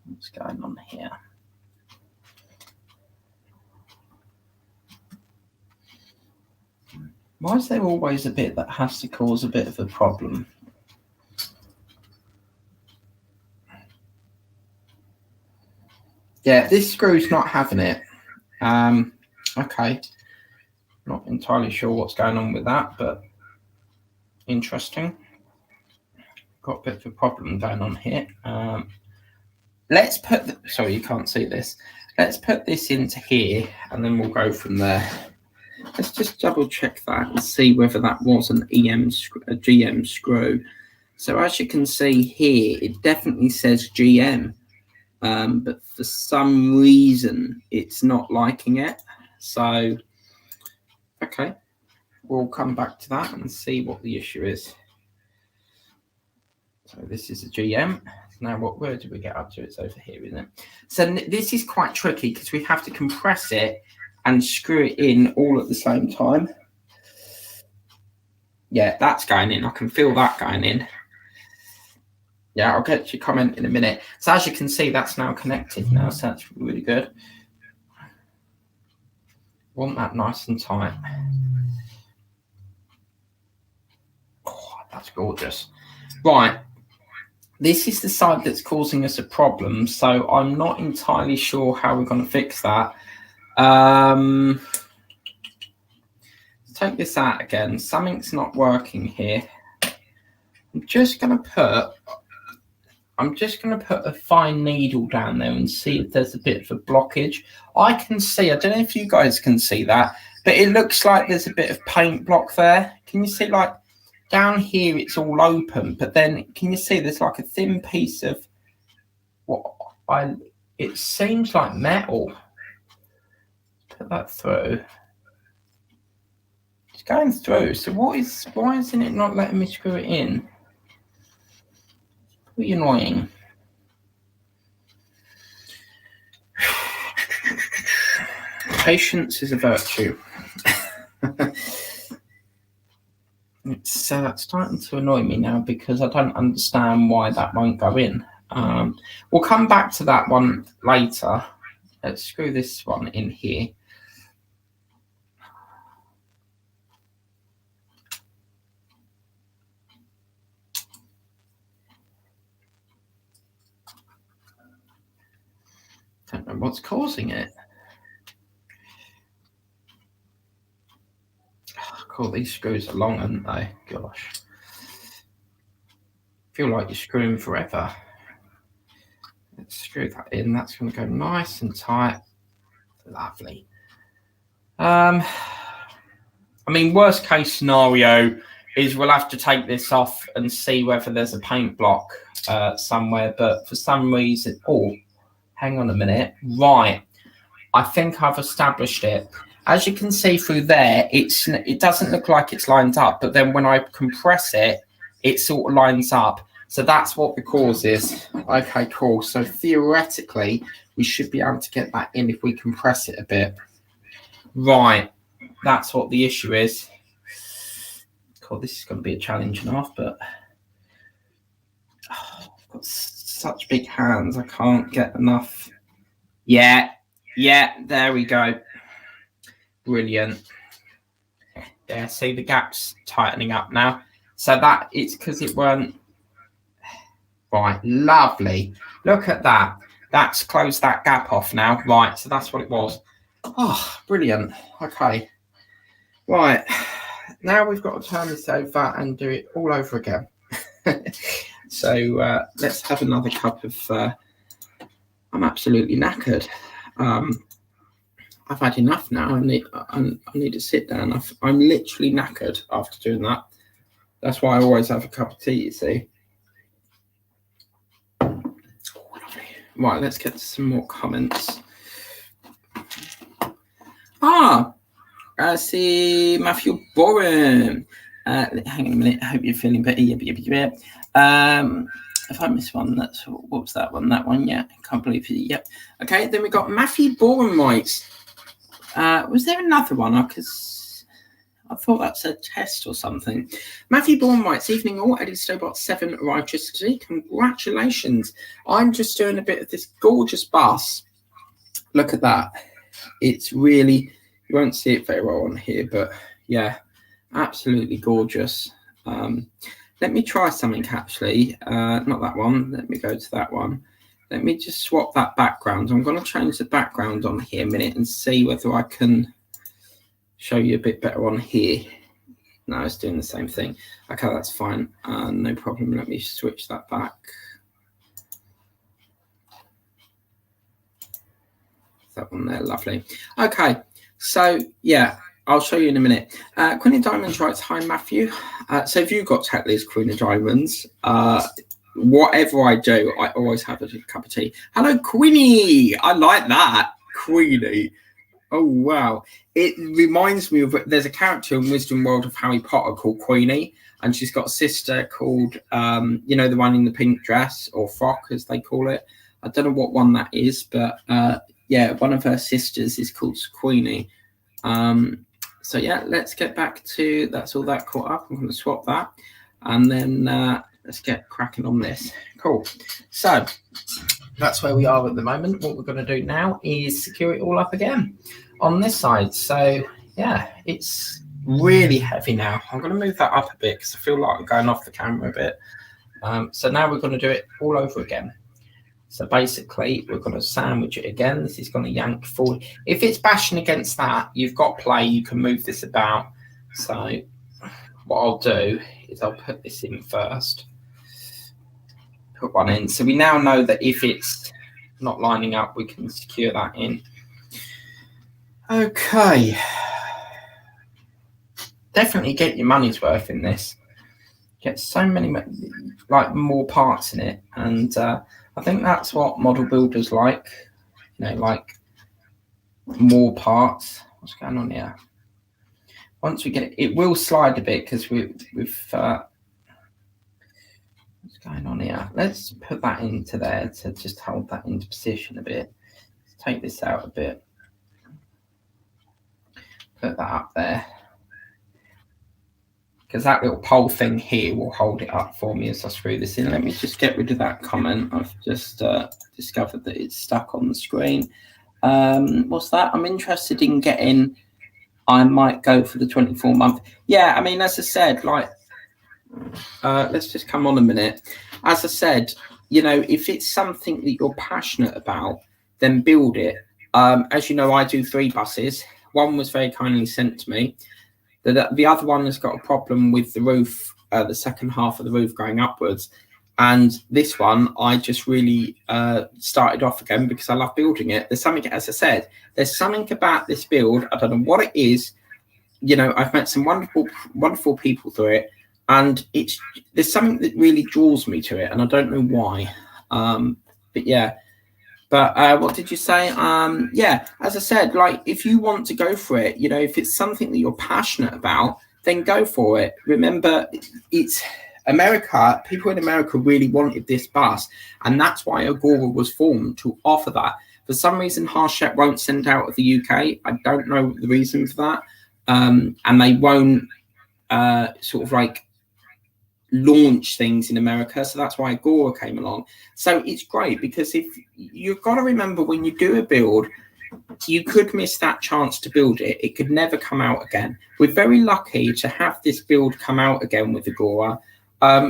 Speaker 1: What's going on here? Why is there always a bit that has to cause a bit of a problem? Yeah, this screw's not having it. Okay. Not entirely sure what's going on with that, but interesting. Got a bit of a problem going on here. Let's put, sorry, you can't see this. Let's put this into here and then we'll go from there. Let's just double check that and see whether that was an GM screw. So as you can see here, it definitely says GM. But for some reason it's not liking it. So okay, we'll come back to that and see what the issue is. So this is a GM. Now, where did we get up to? It's over here, isn't it? So this is quite tricky because we have to compress it and screw it in all at the same time. Yeah, that's going in. I can feel that going in. Yeah, I'll get your comment in a minute. So as you can see, that's now connected now, so that's really good. Want that nice and tight. Oh, that's gorgeous. Right. This is the side that's causing us a problem, so I'm not entirely sure how we're going to fix that. Let's take this out again. Something's not working here. I'm just going to put a fine needle down there and see if there's a bit of a blockage. I can see, I don't know if you guys can see that, but it looks like there's a bit of paint block there. Can you see, like, down here it's all open, but then can you see there's like a thin piece of it seems like metal. Put that through. It's going through. So why isn't it not letting me screw it in? Pretty annoying. Patience is a virtue. It's starting to annoy me now because I don't understand why that won't go in. We'll come back to that one later. Let's screw this one in here. Don't know what's causing it. Cool, these screws are long, aren't they? Gosh. Feel like you're screwing forever. Let's screw that in. That's going to go nice and tight. Lovely. I mean, worst case scenario is we'll have to take this off and see whether there's a paint block somewhere. But for some reason, oh, hang on a minute. Right. I think I've established it. As you can see through there, it doesn't look like it's lined up, but then when I compress it, it sort of lines up. So that's what the cause is. Okay, cool. So theoretically, we should be able to get that in if we compress it a bit. Right. That's what the issue is. God, this is going to be a challenge and a half, but I've got such big hands. I can't get enough. Yeah, there we go. Brilliant. Yeah, see the gaps tightening up now. So that it's because it weren't right. Lovely. Look at that. That's closed that gap off now. Right. So that's what it was. Oh, brilliant. Okay. Right. Now we've got to turn this over and do it all over again. So let's have another cup of. I'm absolutely knackered. I've had enough now. I need to sit down. I'm literally knackered after doing that. That's why I always have a cup of tea, you see. Right, let's get some more comments. I see Matthew Boren. Hang on a minute. I hope you're feeling better. Yeah. If I missed one, what was that one? That one, yeah. I can't believe it. Yep. Okay, then we got Matthew Boren writes. Was there another one? Because I thought that's a test or something. Matthew Bourne writes, evening all, Eddie Stobart 7 arrived yesterday. Congratulations. I'm just doing a bit of this gorgeous bus. Look at that. It's really, you won't see it very well on here, but yeah, absolutely gorgeous. Let me try something actually. Not that one. Let me go to that one. Let me just swap that background. I'm going to change the background on here a minute and see whether I can show you a bit better on here. No, it's doing the same thing. Okay, that's fine. No problem. Let me switch that back. That one there, lovely. Okay, so yeah, I'll show you in a minute. Queen of Diamonds writes, hi Matthew. So if you've got Tetley's Queen of Diamonds, whatever I do, I always have a cup of tea. Hello, Queenie. I like that, Queenie. Oh wow! It reminds me of there's a character in Wisdom World of Harry Potter called Queenie. and she's got a sister called, you know, the one in the pink dress, or frock as they call it. I don't know what one that is, but yeah, one of her sisters is called Queenie. So yeah, let's get back to, that's all that caught up. I'm going to swap that, and then let's get cracking on this. Cool. So that's where we are at the moment. What we're going to do now is secure it all up again on this side. So yeah, it's really heavy now. I'm going to move that up a bit because I feel like I'm going off the camera a bit. So now we're going to do it all over again. So basically, we're going to sandwich it again. This is going to yank forward. If it's bashing against that, you've got play. You can move this about. So what I'll do is I'll put this in first. Put one in. So we now know that if it's not lining up, we can secure that in. Okay. Definitely get your money's worth in this. Get so many, like, more parts in it. And I think that's what model builders like, you know, like more parts. What's going on here? Once we get it, it will slide a bit because we've what's going on here? Let's put that into there to just hold that into position a bit. Let's take this out a bit. Put that up there. Because that little pole thing here will hold it up for me as I screw this in. Let me just get rid of that comment. I've just discovered that it's stuck on the screen. What's that? I'm interested in getting, I might go for the 24-month. Yeah, I mean, as I said, like, let's just come on a minute. As I said, you know, if it's something that you're passionate about, then build it. As you know, I do 3 buses. One was very kindly sent to me. The other one has got a problem with the roof, the second half of the roof going upwards. And this one, I just really started off again because I love building it. There's something, as I said, there's something about this build. I don't know what it is. You know, I've met some wonderful people through it. And there's something that really draws me to it. And I don't know why. But yeah. But what did you say? Yeah, as I said, like, if you want to go for it, you know, if it's something that you're passionate about, then go for it. Remember, it's America. People in America really wanted this bus, and that's why Agora was formed, to offer that. For some reason, Harshett won't send out of the UK. I don't know the reason for that. And they won't sort of like launch things in America, so that's why Agora came along. So it's great because if you've got to remember, when you do a build, you could miss that chance to build it. It could never come out again. We're very lucky to have this build come out again with Agora.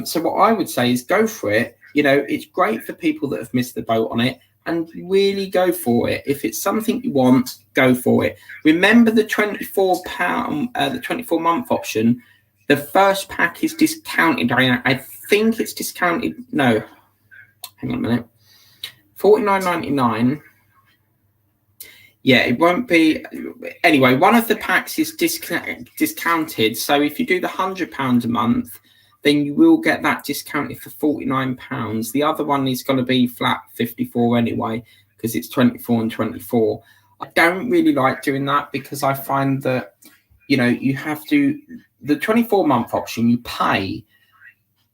Speaker 1: So what I would say is go for it. You know, it's great for people that have missed the boat on it, and really go for it. If it's something you want, go for it. Remember the £24, the 24-month option. The first pack is discounted. I think it's discounted. No, hang on a minute. $49.99. Yeah, it won't be. Anyway, one of the packs is discounted. So if you do the £100 a month, then you will get that discounted for £49. The other one is going to be flat 54 anyway, because it's 24 and 24. I don't really like doing that because I find that, you know, you have to. The 24-month option, you pay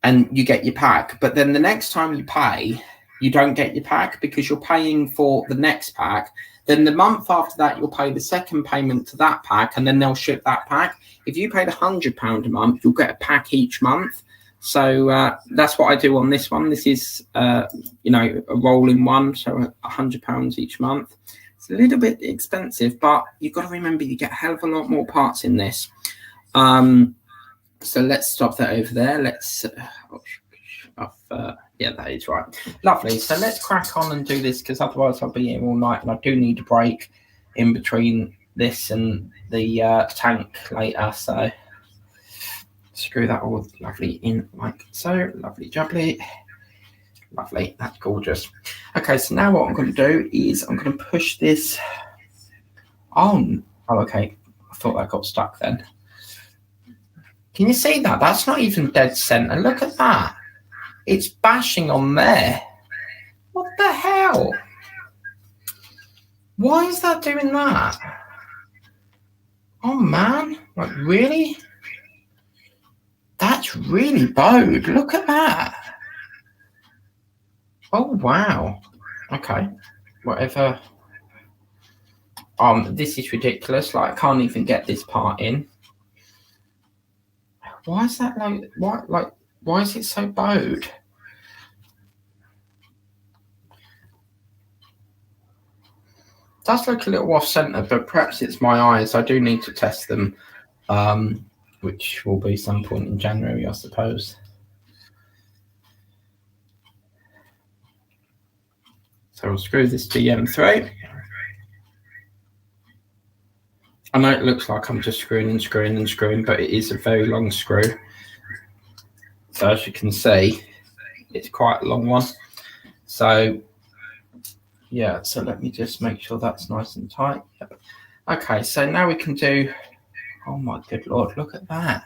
Speaker 1: and you get your pack. But then the next time you pay, you don't get your pack because you're paying for the next pack. Then the month after that, you'll pay the second payment to that pack, and then they'll ship that pack. If you pay the £100 a month, you'll get a pack each month. So that's what I do on this one. This is, you know, a rolling one, so £100 each month. It's a little bit expensive, but you've got to remember you get a hell of a lot more parts in this. So let's stop that over there. Let's yeah, that is right. Lovely. So let's crack on and do this, because otherwise I'll be here all night, and I do need a break in between this and the tank later. So screw that all lovely in like so. Lovely jubbly. Lovely. That's gorgeous. Okay, so now what I'm going to do is I'm going to push this on. Oh, okay. I thought that got stuck then. Can you see that? That's not even dead center. Look at that. It's bashing on there. What the hell? Why is that doing that? Oh, man. Like, really? That That's really bowed. Look at that. Oh, wow. Okay. Whatever. This is ridiculous. Like, I can't even get this part in. Why is that why is it so bowed? It does look a little off center, but perhaps it's my eyes. I do need to test them, which will be some point in January, I suppose. So we'll screw this DM through. I know it looks like I'm just screwing and screwing and screwing, but it is a very long screw. So as you can see, it's quite a long one. So yeah, so let me just make sure that's nice and tight. Yep. Okay, so now we can do, oh my good Lord, look at that.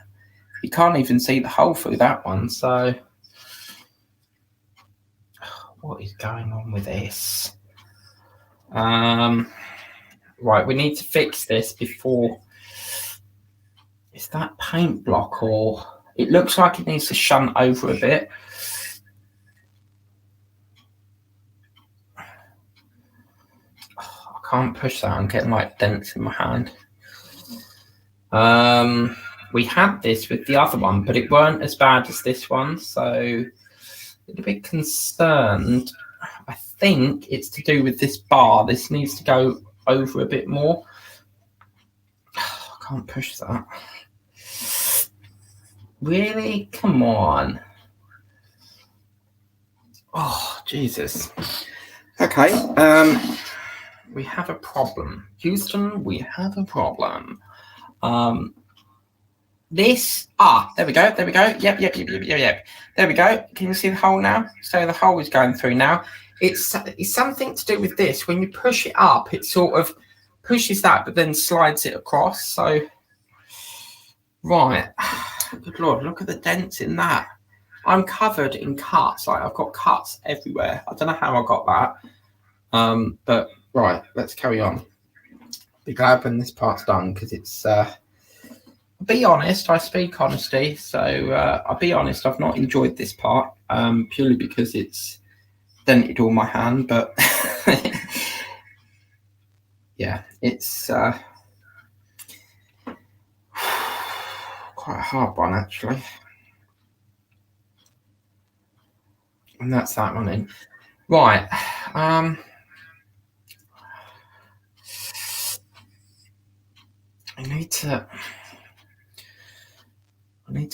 Speaker 1: You can't even see the hole through that one. So what is going on with this? Right, we need to fix this before. Is that paint block, or it looks like it needs to shunt over a bit. I can't push that. I'm getting like dents in my hand. We had this with the other one, but it weren't as bad as this one, so a little bit concerned. I think it's to do with this bar. This needs to go over a bit more. I can't push that. Really? Come on. Oh, Jesus. Okay. We have a problem. Houston, we have a problem. There we go. Yep. There we go. Can you see the hole now? So the hole is going through now. It's something to do with this. When you push it up, it sort of pushes that, but then slides it across. So, right. Good Lord, look at the dents in that. I'm covered in cuts. Like, I've got cuts everywhere. I don't know how I got that. But right, let's carry on. Be glad when this part's done, because it's be honest, I speak honesty, so I'll be honest, I've not enjoyed this part, purely because it's dented all my hand, but yeah, it's quite a hard one, actually. And that's that one in. Right. I need to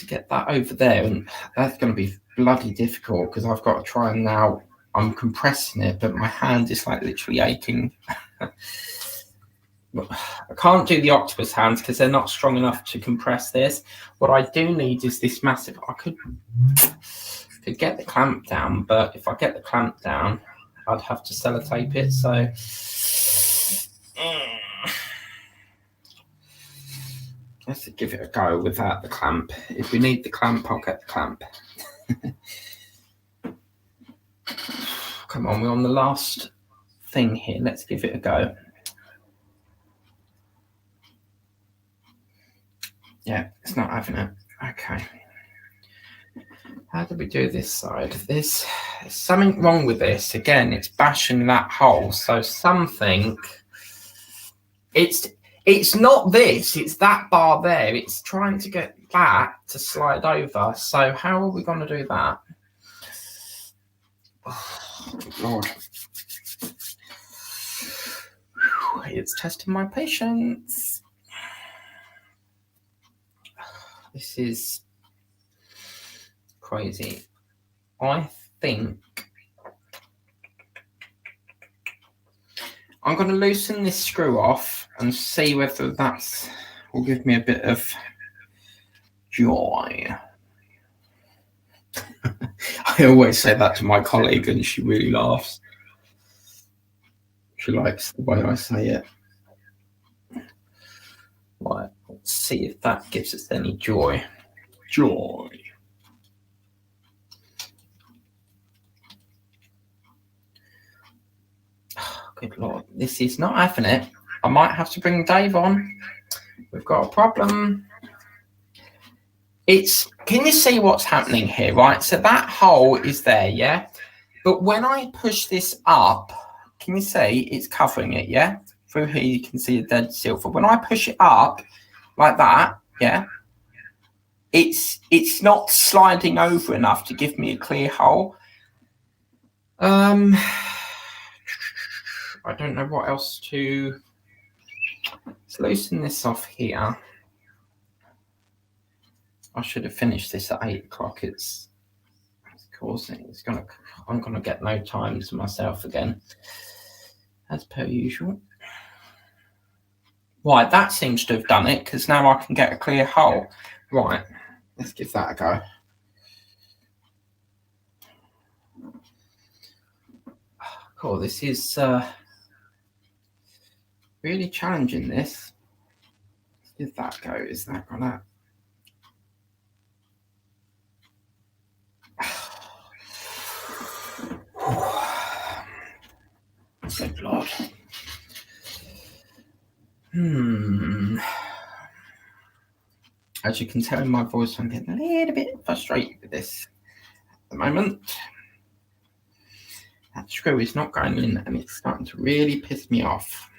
Speaker 1: get that over there, and that's going to be bloody difficult because I've got to try and now I'm compressing it, but my hand is like literally aching. I can't do the octopus hands because they're not strong enough to compress this. What I do need is this massive. I could get the clamp down, but if I get the clamp down, I'd have to sellotape it. So let's give it a go without the clamp. If we need the clamp, I'll get the clamp. Come on, we're on the last thing here. Let's give it a go. Yeah, it's not having it. Okay. How do we do this side? There's something wrong with this. Again, it's bashing that hole. So something. It's not this. It's that bar there. It's trying to get that to slide over. So how are we going to do that? Oh, good Lord. It's testing my patience. This is crazy. I think I'm going to loosen this screw off and see whether that will give me a bit of joy. I always say that to my colleague and she really laughs. She likes the way I say it. Right, let's see if that gives us any joy. Joy. Oh, good Lord, this is not having it. I might have to bring Dave on. We've got a problem. can you see what's happening here, right? So that hole is there, yeah? But when I push this up, can you see it's covering it, yeah? Through here you can see the dead silver. When I push it up like that, yeah, it's not sliding over enough to give me a clear hole. I don't know what else to... Let's loosen this off here. I should have finished this at 8 o'clock. It's causing... I'm gonna get no time to myself again, as per usual. Right, that seems to have done it, because now I can get a clear hole. Right, let's give that a go. Cool, this is really challenging, this. Let's give that a go. Is that gonna... Good Lord. As you can tell in my voice, I'm getting a little bit frustrated with this at the moment. That screw is not going in and it's starting to really piss me off.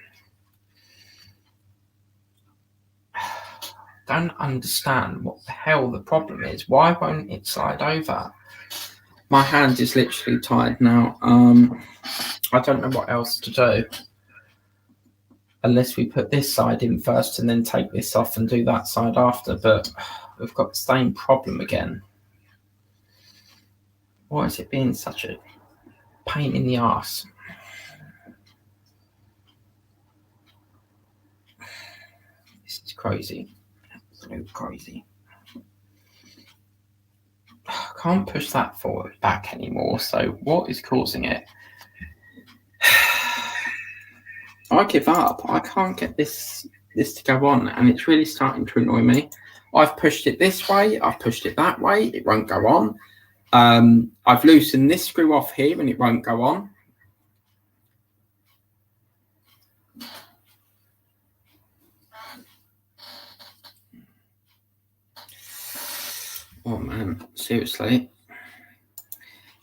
Speaker 1: Don't understand what the hell the problem is. Why won't it slide over? My hand is literally tired now. I don't know what else to do. Unless we put this side in first and then take this off and do that side after, but we've got the same problem again. Why is it being such a pain in the arse? This is crazy. Absolute crazy. I can't push that forward back anymore, so what is causing it? I give up. I can't get this to go on, and it's really starting to annoy me. I've pushed it this way, I've pushed it that way, it won't go on. I've loosened this screw off here and it won't go on. Oh man, seriously.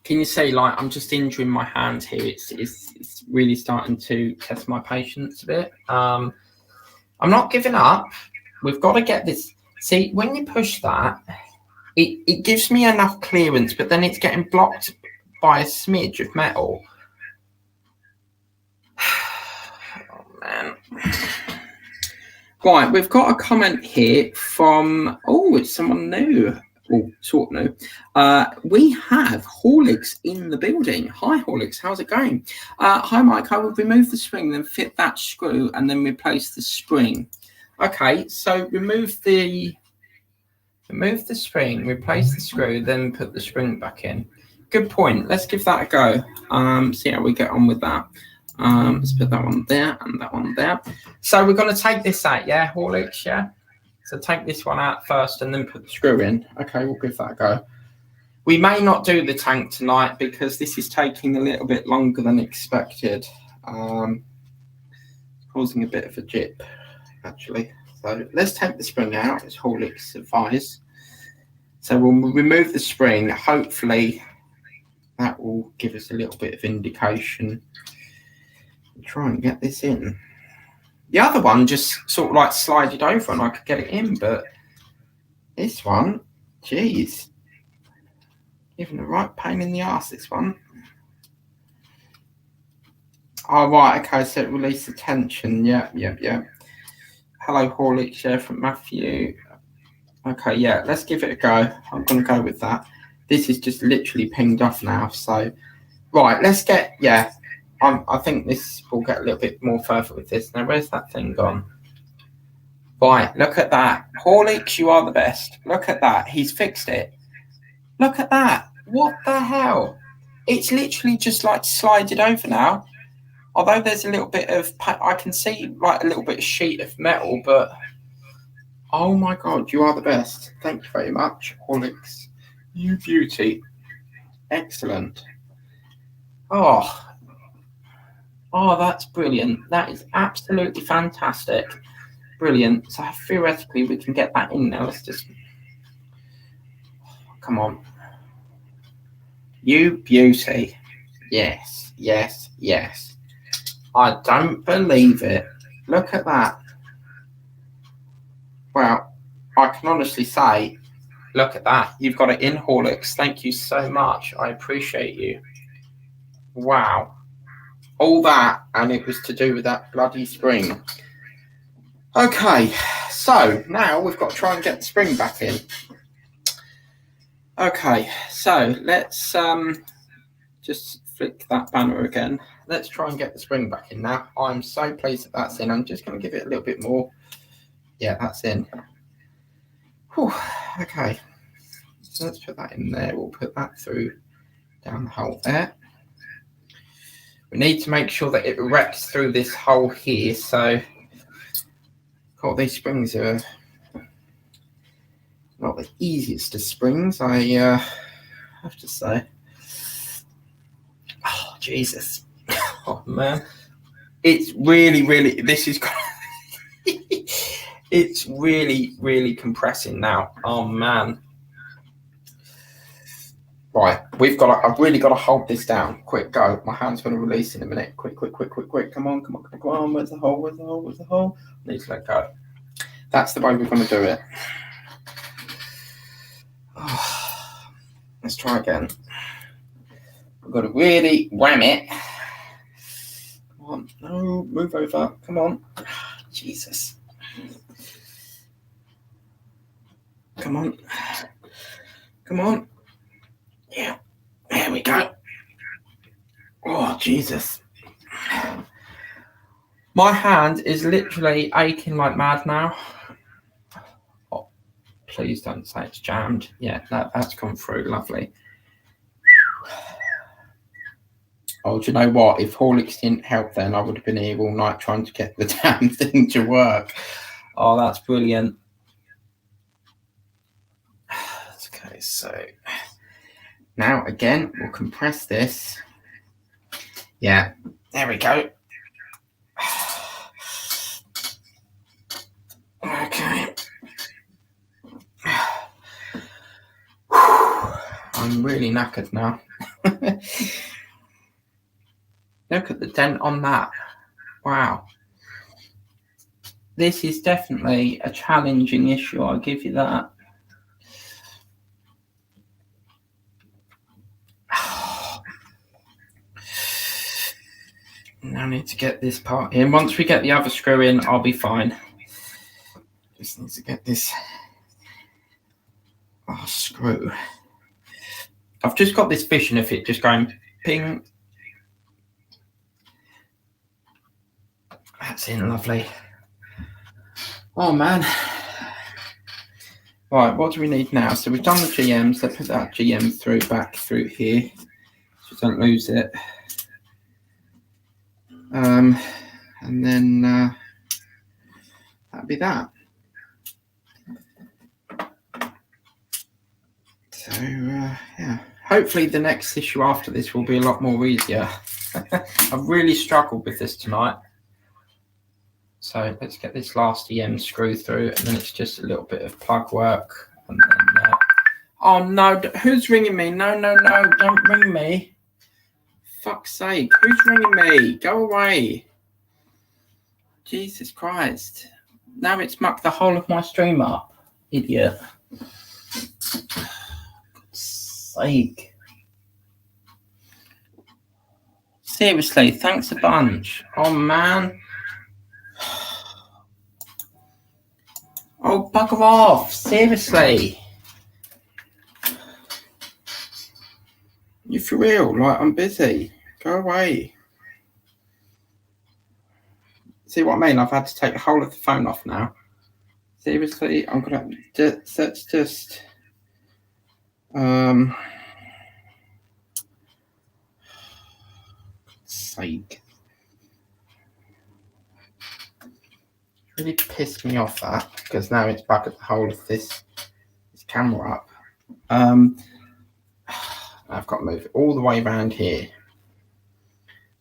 Speaker 1: Can you see, like, I'm just injuring my hand here? It's really starting to test my patience a bit. I'm not giving up. We've got to get this. See, when you push that, it gives me enough clearance, but then it's getting blocked by a smidge of metal. Oh man. Right, we've got a comment here from, oh, it's someone new. Oh, sort of new. We have Horlicks in the building. Hi, Horlicks. How's it going? Hi, Mike. I will remove the spring, then fit that screw, and then replace the spring. Okay, so remove the spring, replace the screw, then put the spring back in. Good point. Let's give that a go. See how we get on with that. Let's put that one there and that one there. So we're going to take this out, yeah, Horlicks, yeah? So take this one out first and then put the screw in. Okay, we'll give that a go. We may not do the tank tonight because this is taking a little bit longer than expected. Causing a bit of a jip, actually. So let's take the spring out, as Horlicks advised. So we'll remove the spring. Hopefully that will give us a little bit of indication. We'll try and get this in. The other one just sort of like slided over and I could get it in, but this one, geez, giving a right pain in the arse, this one. Oh, right, okay, so it released the tension. Yeah. Hello, Horlicks, yeah, from Matthew. Okay, yeah, let's give it a go. I'm going to go with that. This is just literally pinged off now, so... Right, let's get... Yeah, I think this will get a little bit more further with this. Now, where's that thing gone? Right, look at that. Horlicks, you are the best. Look at that. He's fixed it. Look at that. What the hell? It's literally just like slided over now. Although there's a little bit of... I can see like a little bit of sheet of metal, but... Oh my God, you are the best. Thank you very much, Horlicks. You beauty. Excellent. Oh, that's brilliant. That is absolutely fantastic. Brilliant. So theoretically, we can get that in now. Let's just... come on. You beauty. Yes, yes, yes. I don't believe it. Look at that. Well, I can honestly say, look at that. You've got it in, Horlicks. Thank you so much. I appreciate you. Wow. All that, and it was to do with that bloody spring. Okay, so now we've got to try and get the spring back in. Okay, so let's just flick that banner again. Let's try and get the spring back in now. I'm so pleased that that's in. I'm just going to give it a little bit more. Yeah, that's in. Whew, okay, so let's put that in there. We'll put that through down the hole there. We need to make sure that it erects through this hole here. So, God, these springs are not the easiest of springs, I have to say. Oh, Jesus. Oh, man. It's really, really, this is, it's really, really compressing now. Oh, man. Right, I've really got to hold this down. Quick, go. My hand's going to release in a minute. Quick. Come on. Where's the hole? I need to let go. That's the way we're going to do it. Oh, let's try again. We've got to really wham it. Come on. No, move over. Come on. Jesus. Come on. Yeah. There we go. Oh, Jesus. My hand is literally aching like mad now. Oh, please don't say it's jammed. Yeah, that's come through. Lovely. Oh, do you know what? If Horlicks didn't help then, I would have been here all night trying to get the damn thing to work. Oh, that's brilliant. Okay, so now again, we'll compress this. Yeah, there we go. Okay. I'm really knackered now. Look at the dent on that. Wow. This is definitely a challenging issue, I'll give you that. Now I need to get this part in. Once we get the other screw in, I'll be fine. Just need to get this screw. I've just got this vision of it just going ping. That's in, lovely. Oh, man. Right, what do we need now? So we've done the GMs. Let's put that GM back through here so don't lose it. And then that'd be that. So, yeah. Hopefully the next issue after this will be a lot more easier. I've really struggled with this tonight. So let's get this last EM screw through, and then it's just a little bit of plug work. And then, oh no, who's ringing me? No, don't ring me. Fuck's sake, who's ringing me? Go away. Jesus Christ. Now it's mucked the whole of my stream up. Idiot. God's sake. Seriously, thanks a bunch. Oh man. Oh, bugger off. Seriously. You for real? Like, I'm busy. Go away. See what I mean? I've had to take the whole of the phone off now. Seriously, I'm going to... Let's just... Sake. Really pissed me off that, because now it's back at the whole of this camera up. I've got to move it all the way around here.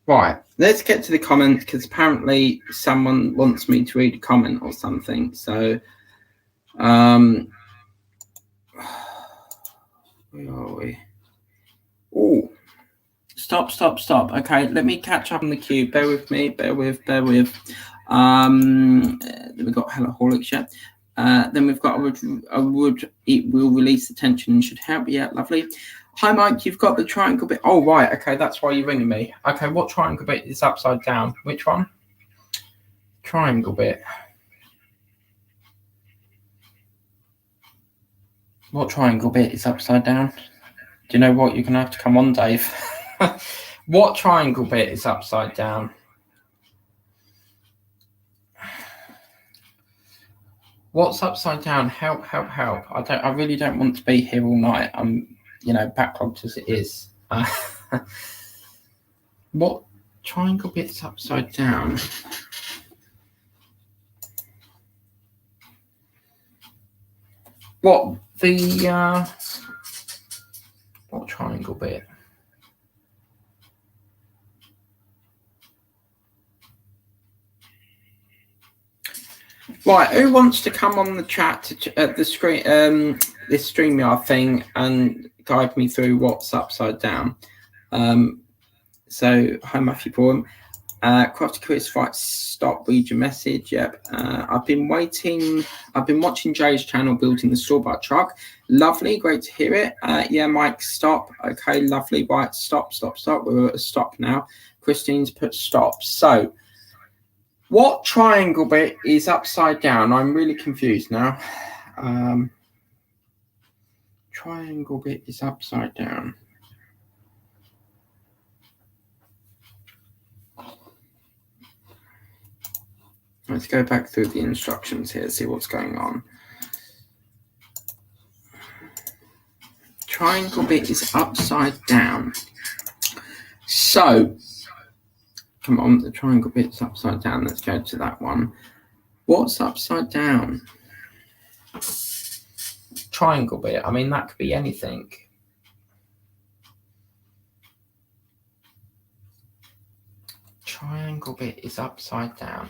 Speaker 1: Right, let's get to the comments, because apparently someone wants me to read a comment or something. So, Where are we? Oh, stop. Okay, let me catch up on the queue. Bear with me. Bear with. Then we've got Hellaholics, yeah. Then we've got it will release the tension and should help. Yeah, lovely. Hi, Mike. You've got the triangle bit. Oh, right. Okay, that's why you're ringing me. Okay, what triangle bit is upside down? Which one? Triangle bit. What triangle bit is upside down? Do you know what? You're going to have to come on, Dave. What triangle bit is upside down? What's upside down? Help. I really don't want to be here all night. I'm, backlogged as it is. What triangle bit's upside down? What triangle bit? Right, who wants to come on the chat to the screen, this StreamYard thing, and guide me through what's upside down? So, hi Matthew Bourne. Crafty Chris, right, stop, read your message. Yep. I've been watching Jay's channel building the store-bought truck. Lovely, great to hear it. Yeah, Mike, stop. Okay, lovely. Right, stop. We're at a stop now. Christine's put stop. So, what triangle bit is upside down? I'm really confused now. Triangle bit is upside down. Let's go back through the instructions here, see what's going on. Triangle bit is upside down. So, come on, the triangle bit's upside down. Let's go to that one. What's upside down? Triangle bit. I mean, that could be anything. Triangle bit is upside down.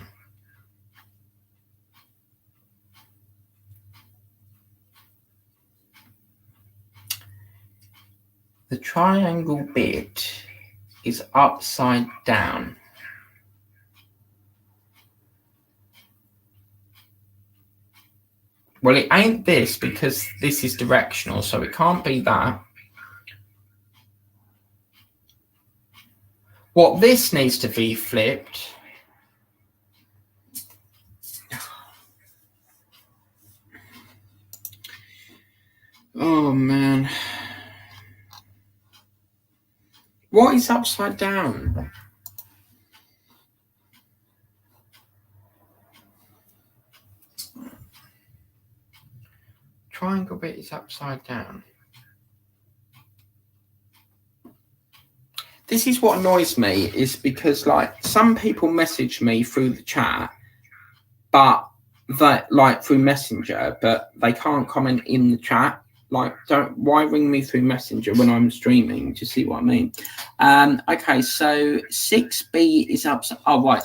Speaker 1: The triangle bit is upside down. Well, it ain't this because this is directional, so it can't be that. What this needs to be flipped. Oh, man. What is upside down? Triangle bit is upside down. This is what annoys me, is because some people message me through the chat, but through Messenger, but they can't comment in the chat. Why ring me through Messenger when I'm streaming? Do you see what I mean? Okay, so 6B is upside. Oh, right,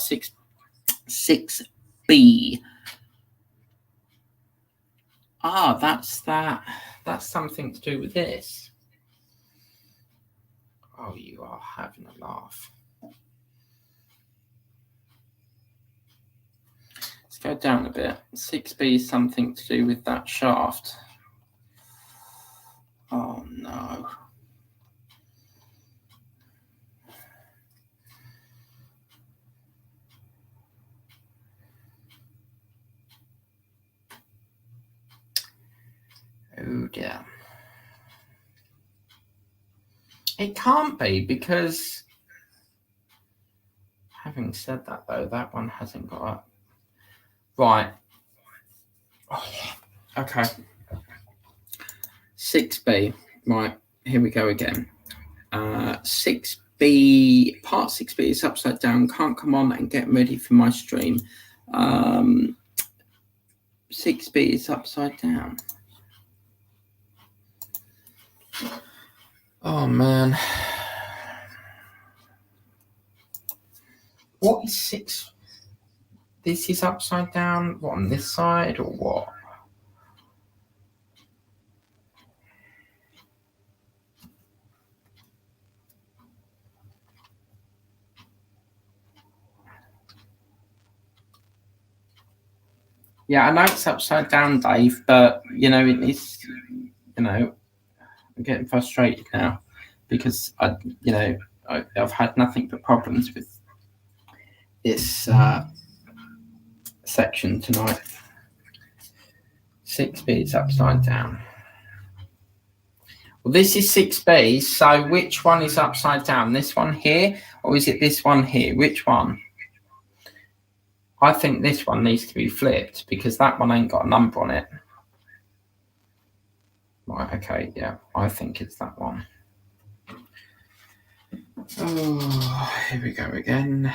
Speaker 1: 6B. Ah, that's that. That's something to do with this. Oh, you are having a laugh. Let's go down a bit. 6B is something to do with that shaft. Oh, no. Oh, dear. It can't be because, having said that, though, that one hasn't got up. Right. Oh, okay. 6B. Right. Here we go again. 6B. Part 6B is upside down. Can't come on and get ready for my stream. 6B is upside down. Oh, man. What is 6? This is upside down. What, on this side or what? Yeah, I know it's upside down, Dave, but it's I'm getting frustrated now because I've had nothing but problems with this section tonight. 6B is upside down. Well, this is 6B, so which one is upside down? This one here, or is it this one here? Which one? I think this one needs to be flipped because that one ain't got a number on it. Right, okay, yeah, I think it's that one. Oh, here we go again.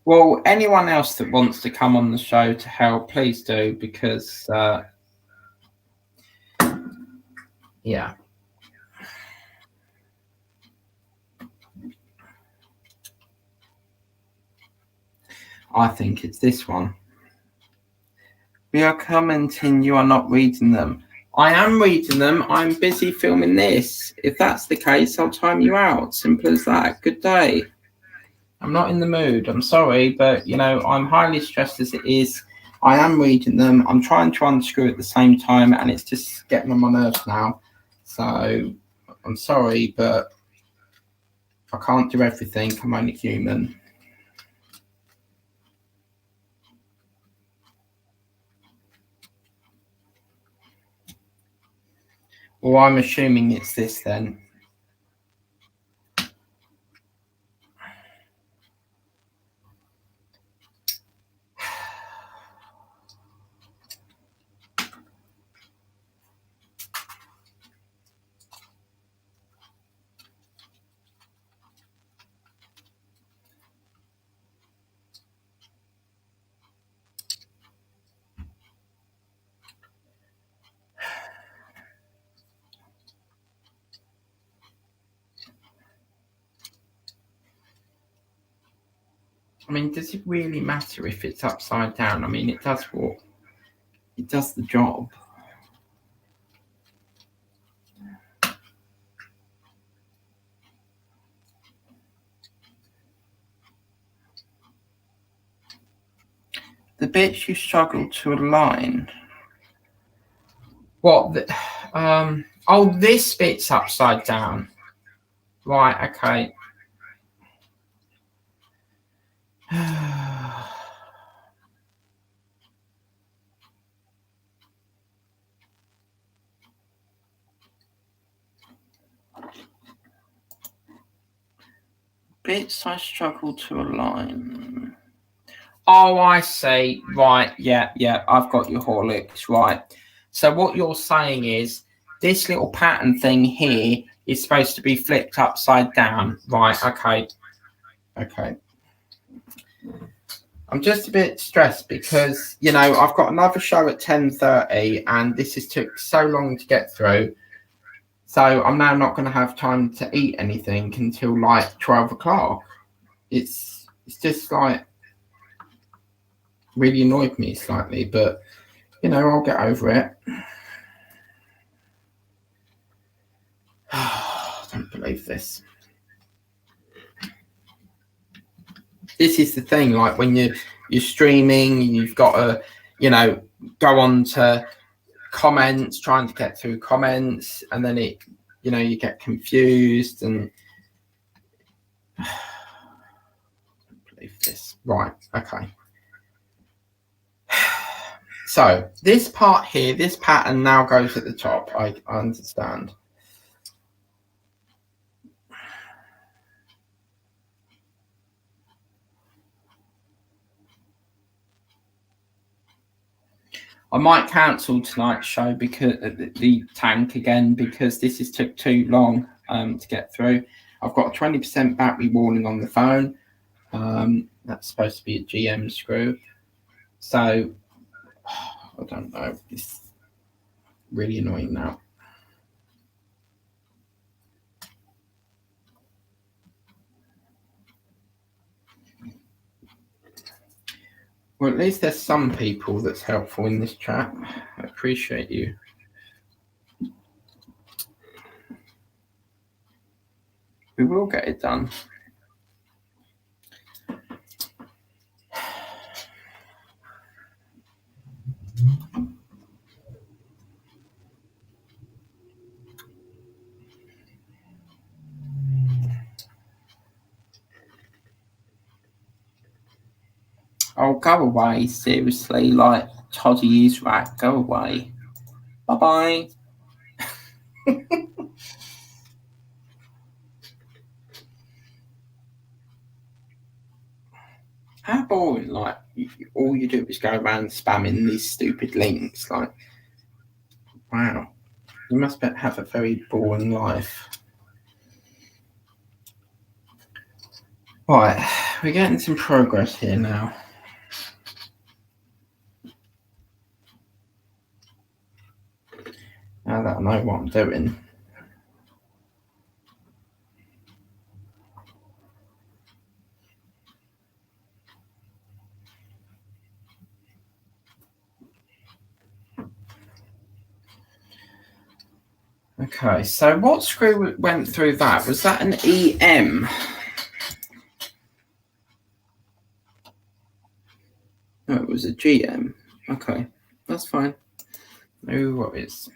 Speaker 1: Well, anyone else that wants to come on the show to help, please do, because, yeah. I think it's this one. We are commenting, you are not reading them. I am reading them. I'm busy filming this. If that's the case, I'll time you out. Simple as that. Good day. I'm not in the mood. I'm sorry, but, I'm highly stressed as it is. I am reading them. I'm trying to unscrew at the same time, and it's just getting on my nerves now. So I'm sorry, but I can't do everything. I'm only human. Well, I'm assuming it's this then. I mean, does it really matter if it's upside down? I mean, it does what? It does the job. The bits you struggle to align. What? Oh, this bit's upside down. Right, okay. Bits I struggle to align. Oh, I see. Right, yeah, I've got your Horlicks, right. So what you're saying is this little pattern thing here is supposed to be flipped upside down. Right, okay. Okay. I'm just a bit stressed because, I've got another show at 10:30 and this has took so long to get through. So I'm now not going to have time to eat anything until like 12 o'clock. It's just like really annoyed me slightly, but, I'll get over it. I don't believe this. This is the thing, like when you're streaming, you've got to, go on to comments, trying to get through comments, and then it, you get confused and I don't believe this. Right, okay. So this part here, this pattern now goes at the top. I understand. I might cancel tonight's show because the tank again because this has took too long to get through. I've got a 20% battery warning on the phone. That's supposed to be a GM screw. So I don't know. It's really annoying now. Well, at least there's some people that's helpful in this chat. I appreciate you. We will get it done. Oh, go away, seriously. Like, Toddy is right. Go away. Bye-bye. How boring, like, all you do is go around spamming these stupid links. Like, wow. You must have a very boring life. Right, we're getting some progress here now. Now that I know what I'm doing. Okay, so what screw went through that? Was that an EM? No, it was a GM. Okay, that's fine. No worries.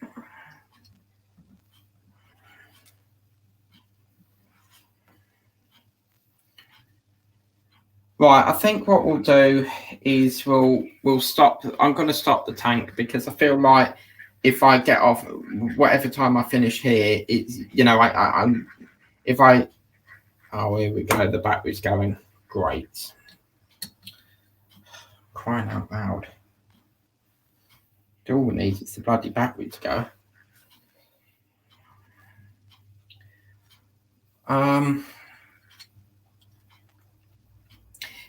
Speaker 1: Right, I think what we'll do is we'll stop. I'm going to stop the tank because I feel like if I get off, whatever time I finish here, it's, you know, I'm if I. Oh, here we go. The battery's going. Great. Crying out loud. All we need is the bloody battery to go.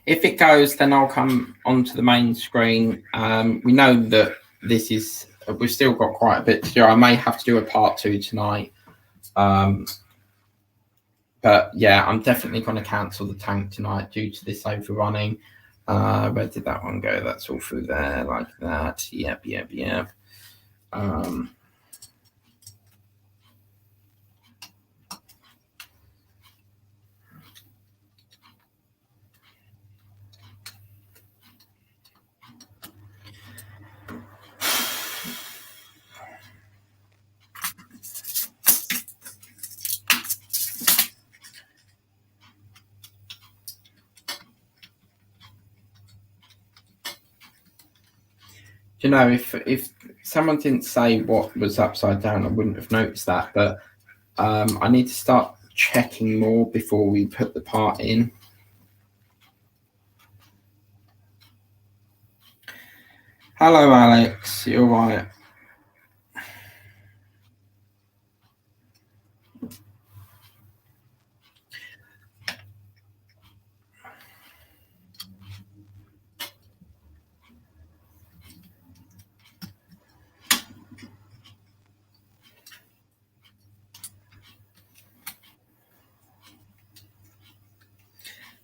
Speaker 1: If it goes, then I'll come onto the main screen. We know that this is, we've still got quite a bit to do. I may have to do a part 2 tonight. But yeah, I'm definitely going to cancel the tank tonight due to this overrunning. Where did that one go? That's all through there like that. Yep. You know, if someone didn't say what was upside down, I wouldn't have noticed that. But I need to start checking more before we put the part in. Hello, Alex. You're right.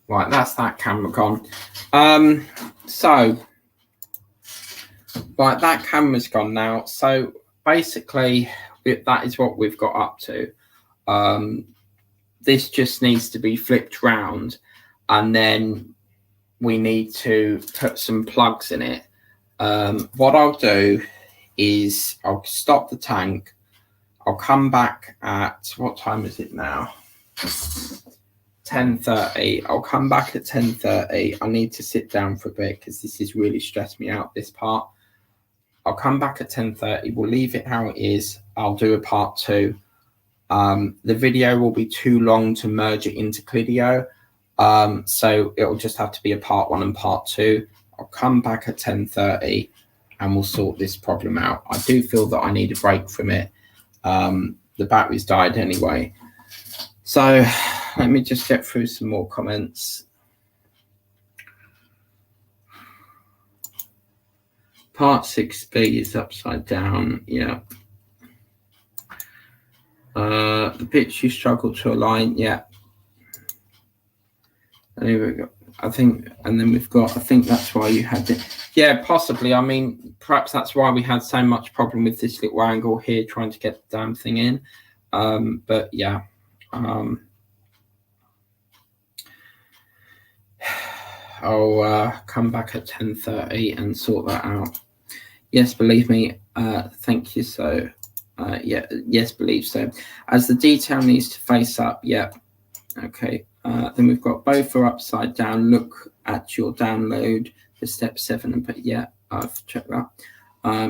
Speaker 1: Right, that's that camera gone. So, right, that camera's gone now. So basically, that is what we've got up to. This just needs to be flipped round, and then we need to put some plugs in it. What I'll do is I'll stop the tank. I'll come back at, what time is it now? 10:30. I'll come back at 10:30. I need to sit down for a bit because this is really stressed me out, this part. I'll come back at 10:30. We'll leave it how it is. I'll do a part 2. The video will be too long to merge it into Clidio. So it'll just have to be a part 1 and part 2. I'll come back at 10:30 and we'll sort this problem out. I do feel that I need a break from it. The battery's died anyway. So let me just get through some more comments. Part 6B is upside down. Yeah. The bits you struggle to align. Yeah. And here we go. I think, and then we've got, I think that's why you had it. Yeah, possibly. I mean, perhaps that's why we had so much problem with this little angle here trying to get the damn thing in. But yeah. I'll come back at 10:30 and sort that out. Yes, believe me. Thank you. So, yeah, yes, believe so. As the detail needs to face up. Yep. Okay. Then we've got both are upside down. Look at your download for step 7 and put, yeah, I've checked that.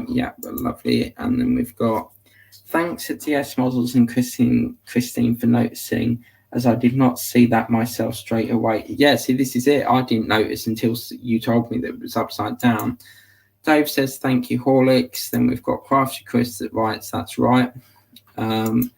Speaker 1: Yeah, lovely. And then we've got thanks to DS Models and Christine for noticing, as I did not see that myself straight away. Yeah, see, this is it. I didn't notice until you told me that it was upside down. Dave says, thank you, Horlicks. Then we've got Crafty Chris that writes, that's right. Then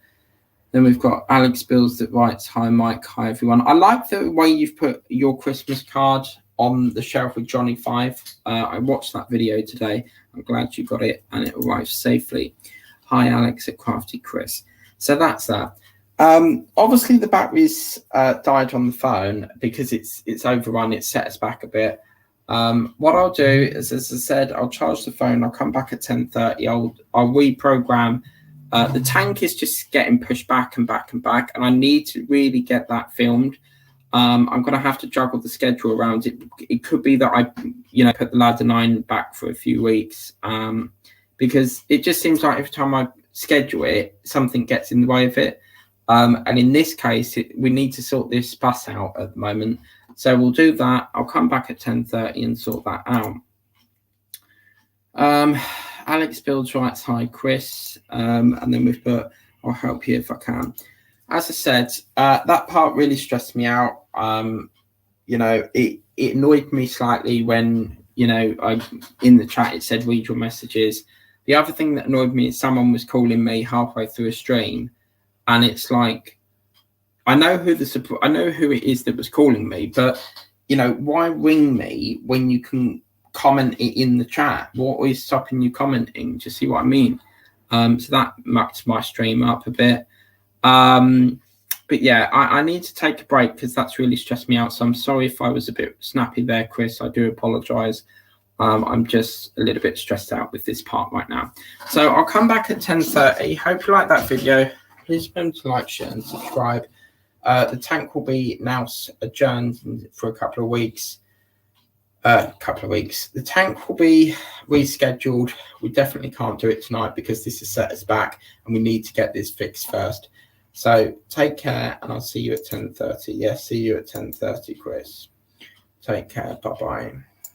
Speaker 1: we've got Alex Bills that writes, hi, Mike. Hi, everyone. I like the way you've put your Christmas card on the shelf with Johnny 5. I watched that video today. I'm glad you got it and it arrived safely. Hi, Alex at Crafty Chris. So that's that. Obviously, the batteries died on the phone because it's overrun. It set us back a bit. What I'll do is, as I said, I'll charge the phone. I'll come back at 10:30. I'll reprogram. The tank is just getting pushed back and back and back, and I need to really get that filmed. I'm going to have to juggle the schedule around it. It could be that I, put the Ladder 9 back for a few weeks, because it just seems like every time I schedule it, something gets in the way of it. And in this case, we need to sort this bus out at the moment. So we'll do that. I'll come back at 10:30 and sort that out. Alex Builds writes, hi, Chris. And then we've put, I'll help you if I can. As I said, that part really stressed me out. It annoyed me slightly when, I in the chat, it said, read your messages. The other thing that annoyed me is someone was calling me halfway through a stream. And it's like, I know who it is that was calling me, but, why ring me when you can comment it in the chat? What is stopping you commenting? Do you see what I mean? So that mucked my stream up a bit. But yeah, I need to take a break because that's really stressed me out. So I'm sorry if I was a bit snappy there, Chris. I do apologize. I'm just a little bit stressed out with this part right now. So I'll come back at 10:30. Hope you like that video. Please remember to like, share, and subscribe. The tank will be now adjourned for a couple of weeks. The tank will be rescheduled. We definitely can't do it tonight because this has set us back and we need to get this fixed first. So take care and I'll see you at 10:30. Yes, see you at 10:30, Chris. Take care. Bye-bye.